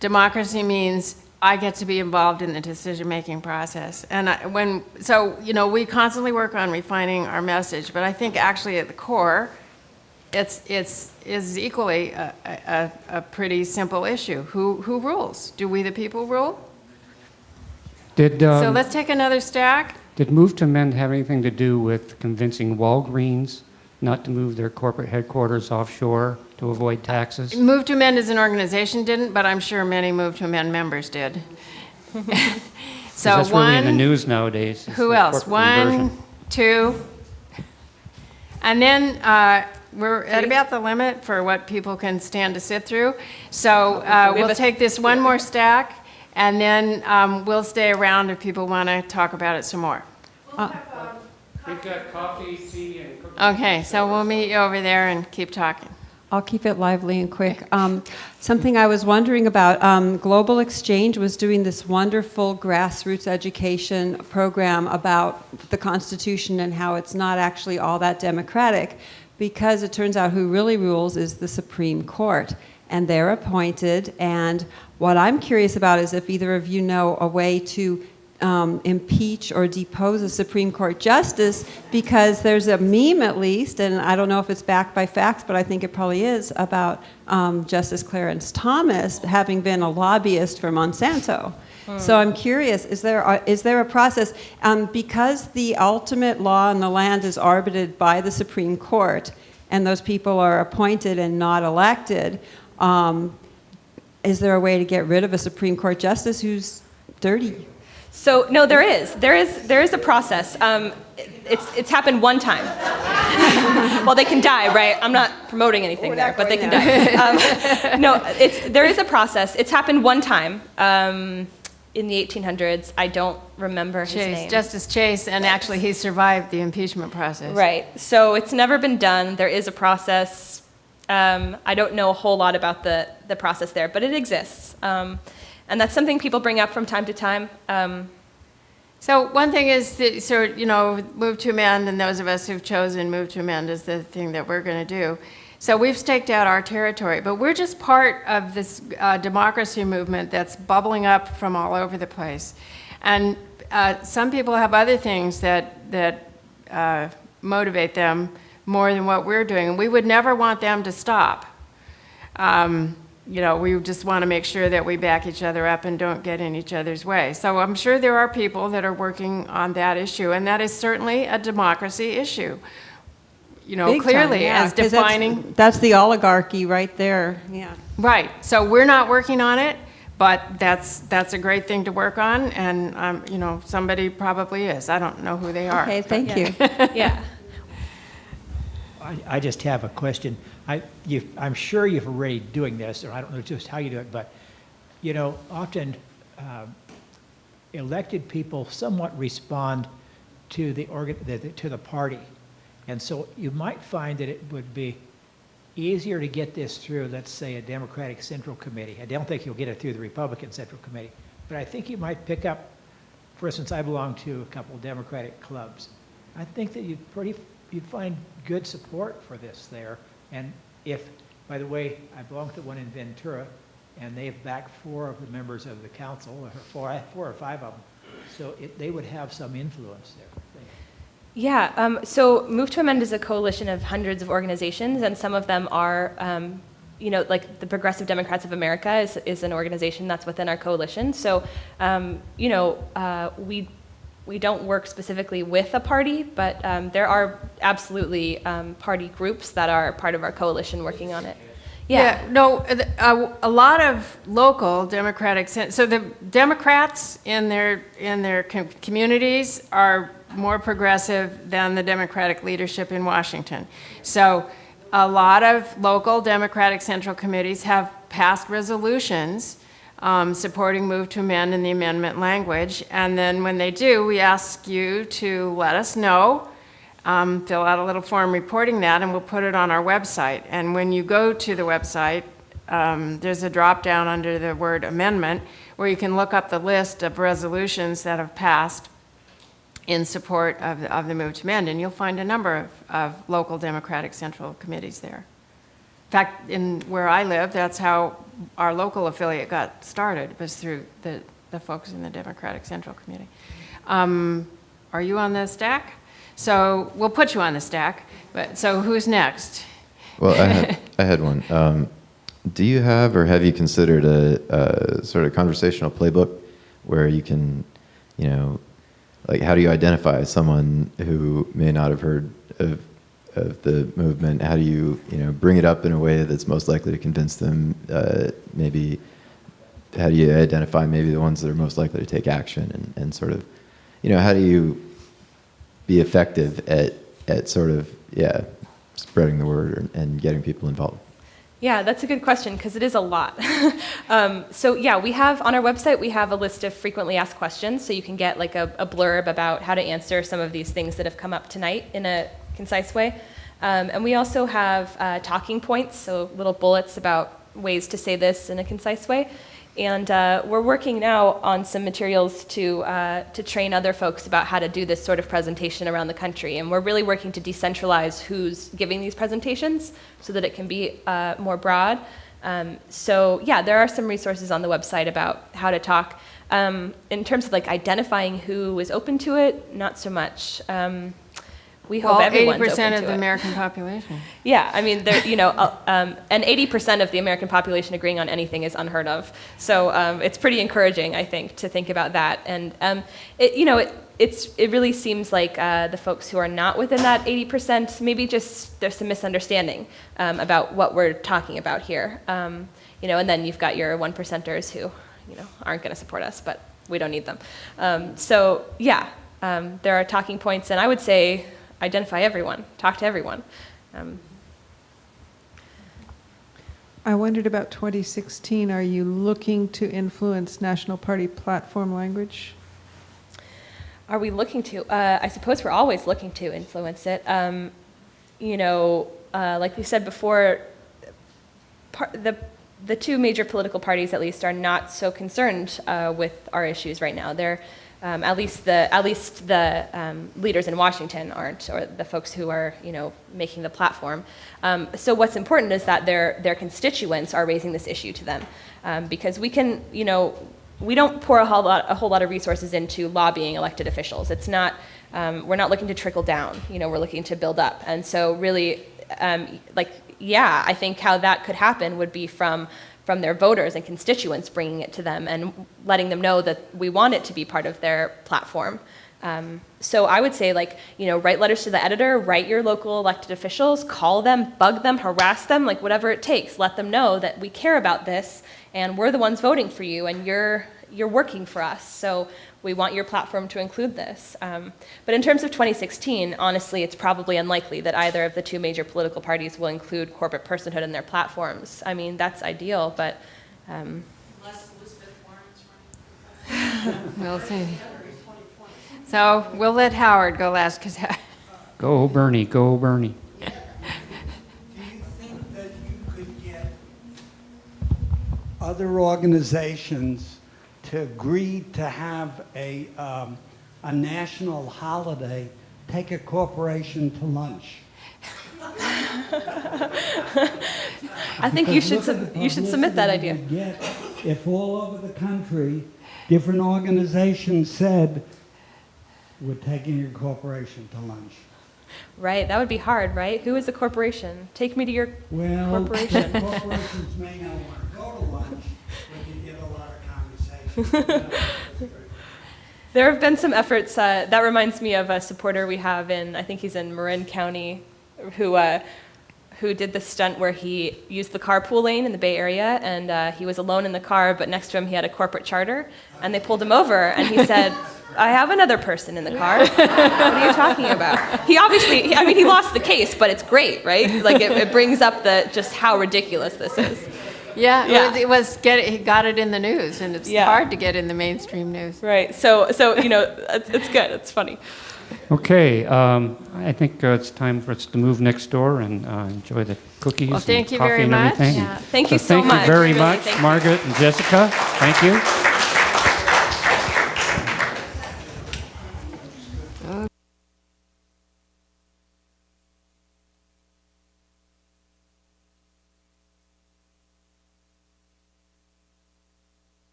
Democracy means I get to be involved in the decision-making process. And we constantly work on refining our message, but I think actually at the core, is equally a pretty simple issue. Who rules? Do we the people rule? So let's take another stack.
Did Move to Amend have anything to do with convincing Walgreens not to move their corporate headquarters offshore to avoid taxes?
Move to Amend as an organization didn't, but I'm sure many Move to Amend members did. So
that's really in the news nowadays.
Who else? One, two, and then we're at about the limit for what people can stand to sit through. So we'll take this one more stack, and then we'll stay around if people want to talk about it some more.
We've got coffee, tea, and cookies.
Okay, so we'll meet you over there and keep talking.
I'll keep it lively and quick. Something I was wondering about, Global Exchange was doing this wonderful grassroots education program about the Constitution and how it's not actually all that democratic, because it turns out who really rules is the Supreme Court, and they're appointed. And what I'm curious about is if either of you know a way to impeach or depose a Supreme Court justice, because there's a meme at least, and I don't know if it's backed by facts, but I think it probably is, about Justice Clarence Thomas having been a lobbyist for Monsanto. So I'm curious, is there a process, because the ultimate law in the land is arbitrated by the Supreme Court, and those people are appointed and not elected, is there a way to get rid of a Supreme Court justice who's dirty?
So no, there is a process. It's happened one time. Well, they can die, right? I'm not promoting anything there, but they can die. There is a process. It's happened one time in the 1800s. I don't remember his name.
Justice Chase, and actually he survived the impeachment process.
Right. So it's never been done. There is a process. I don't know a whole lot about the process there, but it exists. And that's something people bring up from time to time.
So one thing is that, Move to Amend, and those of us who've chosen Move to Amend is the thing that we're going to do. So we've staked out our territory, but we're just part of this democracy movement that's bubbling up from all over the place. And some people have other things that motivate them more than what we're doing, and we would never want them to stop. We just want to make sure that we back each other up and don't get in each other's way. So I'm sure there are people that are working on that issue, and that is certainly a democracy issue.
Big
Clearly,
time, yeah,
as defining.
That's the oligarchy right there. Yeah.
Right. So we're not working on it, but that's a great thing to work on, and somebody probably is. I don't know who they are.
Okay, thank you.
Yeah.
I just have a question. I'm sure you're already doing this, or I don't know just how you do it, but often elected people somewhat respond to the party, and so you might find that it would be easier to get this through, let's say, a Democratic Central Committee. I don't think you'll get it through the Republican Central Committee, but I think you might pick up. For instance, I belong to a couple of Democratic clubs. I think that you'd find good support for this there. And if, by the way, I belong to one in Ventura, and they've backed 4 of the members of the council, or 4 or 5 of them, so they would have some influence there.
Yeah, so Move to Amend is a coalition of hundreds of organizations, and some of them are, like the Progressive Democrats of America is an organization that's within our coalition. So, we don't work specifically with a party, but there are absolutely party groups that are part of our coalition working on it.
A lot of local Democratic, so the Democrats in their communities are more progressive than the Democratic leadership in Washington. So a lot of local Democratic Central Committees have passed resolutions supporting move to amend in the amendment language. And then when they do, we ask you to let us know, fill out a little form reporting that, and we'll put it on our website. And when you go to the website, there's a drop down under the word amendment where you can look up the list of resolutions that have passed in support of the move to amend, and you'll find a number of local Democratic Central Committees there. In fact, in where I live, that's how our local affiliate got started, was through the folks in the Democratic Central Committee. Are you on the stack? So we'll put you on the stack, but so who's next?
Well, I had one. Do you have or have you considered a sort of conversational playbook where you can, like how do you identify someone who may not have heard of the movement? How do you, bring it up in a way that's most likely to convince them? Maybe how do you identify maybe the ones that are most likely to take action and sort of, how do you be effective at sort of, spreading the word and getting people involved?
Yeah, that's a good question because it is a lot. So yeah, we have on our website, we have a list of frequently asked questions, so you can get like a blurb about how to answer some of these things that have come up tonight in a concise way. And we also have talking points, so little bullets about ways to say this in a concise way. And we're working now on some materials to train other folks about how to do this sort of presentation around the country. And we're really working to decentralize who's giving these presentations so that it can be more broad. So yeah, there are some resources on the website about how to talk. In terms of like identifying who is open to it, not so much. We hope everyone's open to it.
80% of the American population.
Yeah, I mean, and 80% of the American population agreeing on anything is unheard of. So it's pretty encouraging, I think, to think about that. And it really seems like the folks who are not within that 80%, maybe just there's some misunderstanding about what we're talking about here. And then you've got your 1%ers who, aren't going to support us, but we don't need them. There are talking points, and I would say identify everyone, talk to everyone.
I wondered about 2016. Are you looking to influence National Party platform language?
Are we looking to? I suppose we're always looking to influence it. Like we said before, the two major political parties, at least, are not so concerned with our issues right now. They're at least the leaders in Washington aren't, or the folks who are making the platform. So what's important is that their constituents are raising this issue to them, because we can we don't pour a whole lot of resources into lobbying elected officials. It's not we're not looking to trickle down. We're looking to build up, and so really I think how that could happen would be from their voters and constituents, bringing it to them and letting them know that we want it to be part of their platform. So I would say, write letters to the editor, write your local elected officials, call them, bug them, harass them, whatever it takes. Let them know that we care about this and we're the ones voting for you and you're working for us. So we want your platform to include this. But in terms of 2016, honestly, it's probably unlikely that either of the two major political parties will include corporate personhood in their platforms. I mean, that's ideal, but...
Unless Elizabeth Warren's running.
We'll see. So we'll let Howard go last, because...
Go Bernie, go Bernie.
Do you think that you could get other organizations to agree to have a national holiday, take a corporation to lunch?
I think you should submit that idea.
If all over the country, different organizations said, we're taking your corporation to lunch.
Right, that would be hard, right? Who is a corporation? Take me to your corporation.
Corporations may not want to go to lunch, but you get a lot of conversation.
There have been some efforts. That reminds me of a supporter we have I think he's in Marin County, who did the stunt where he used the carpool lane in the Bay Area, and he was alone in the car, but next to him he had a corporate charter, and they pulled him over, and he said, I have another person in the car. What are you talking about? He obviously, he lost the case, but it's great, right? It brings up just how ridiculous this is.
Yeah,
Yeah.
he got it in the news, and it's
Yeah.
hard to get in the mainstream news.
Right. So it's good. It's funny.
Okay, I think it's time for us to move next door and enjoy the cookies
Well, thank
and
you
coffee
very
and
much.
everything.
Yeah. Thank you so
Thank
much.
you very
Really,
much,
thank you.
Margaret and Jessica. Thank you.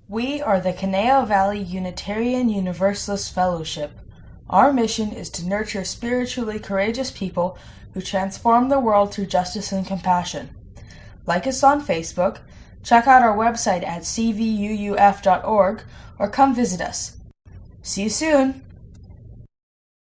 We are the Caneo Valley Unitarian Universalist Fellowship. Our mission is to nurture spiritually courageous people who transform the world through justice and compassion. Like us on Facebook, check out our website at cvuuf.org, or come visit us. See you soon!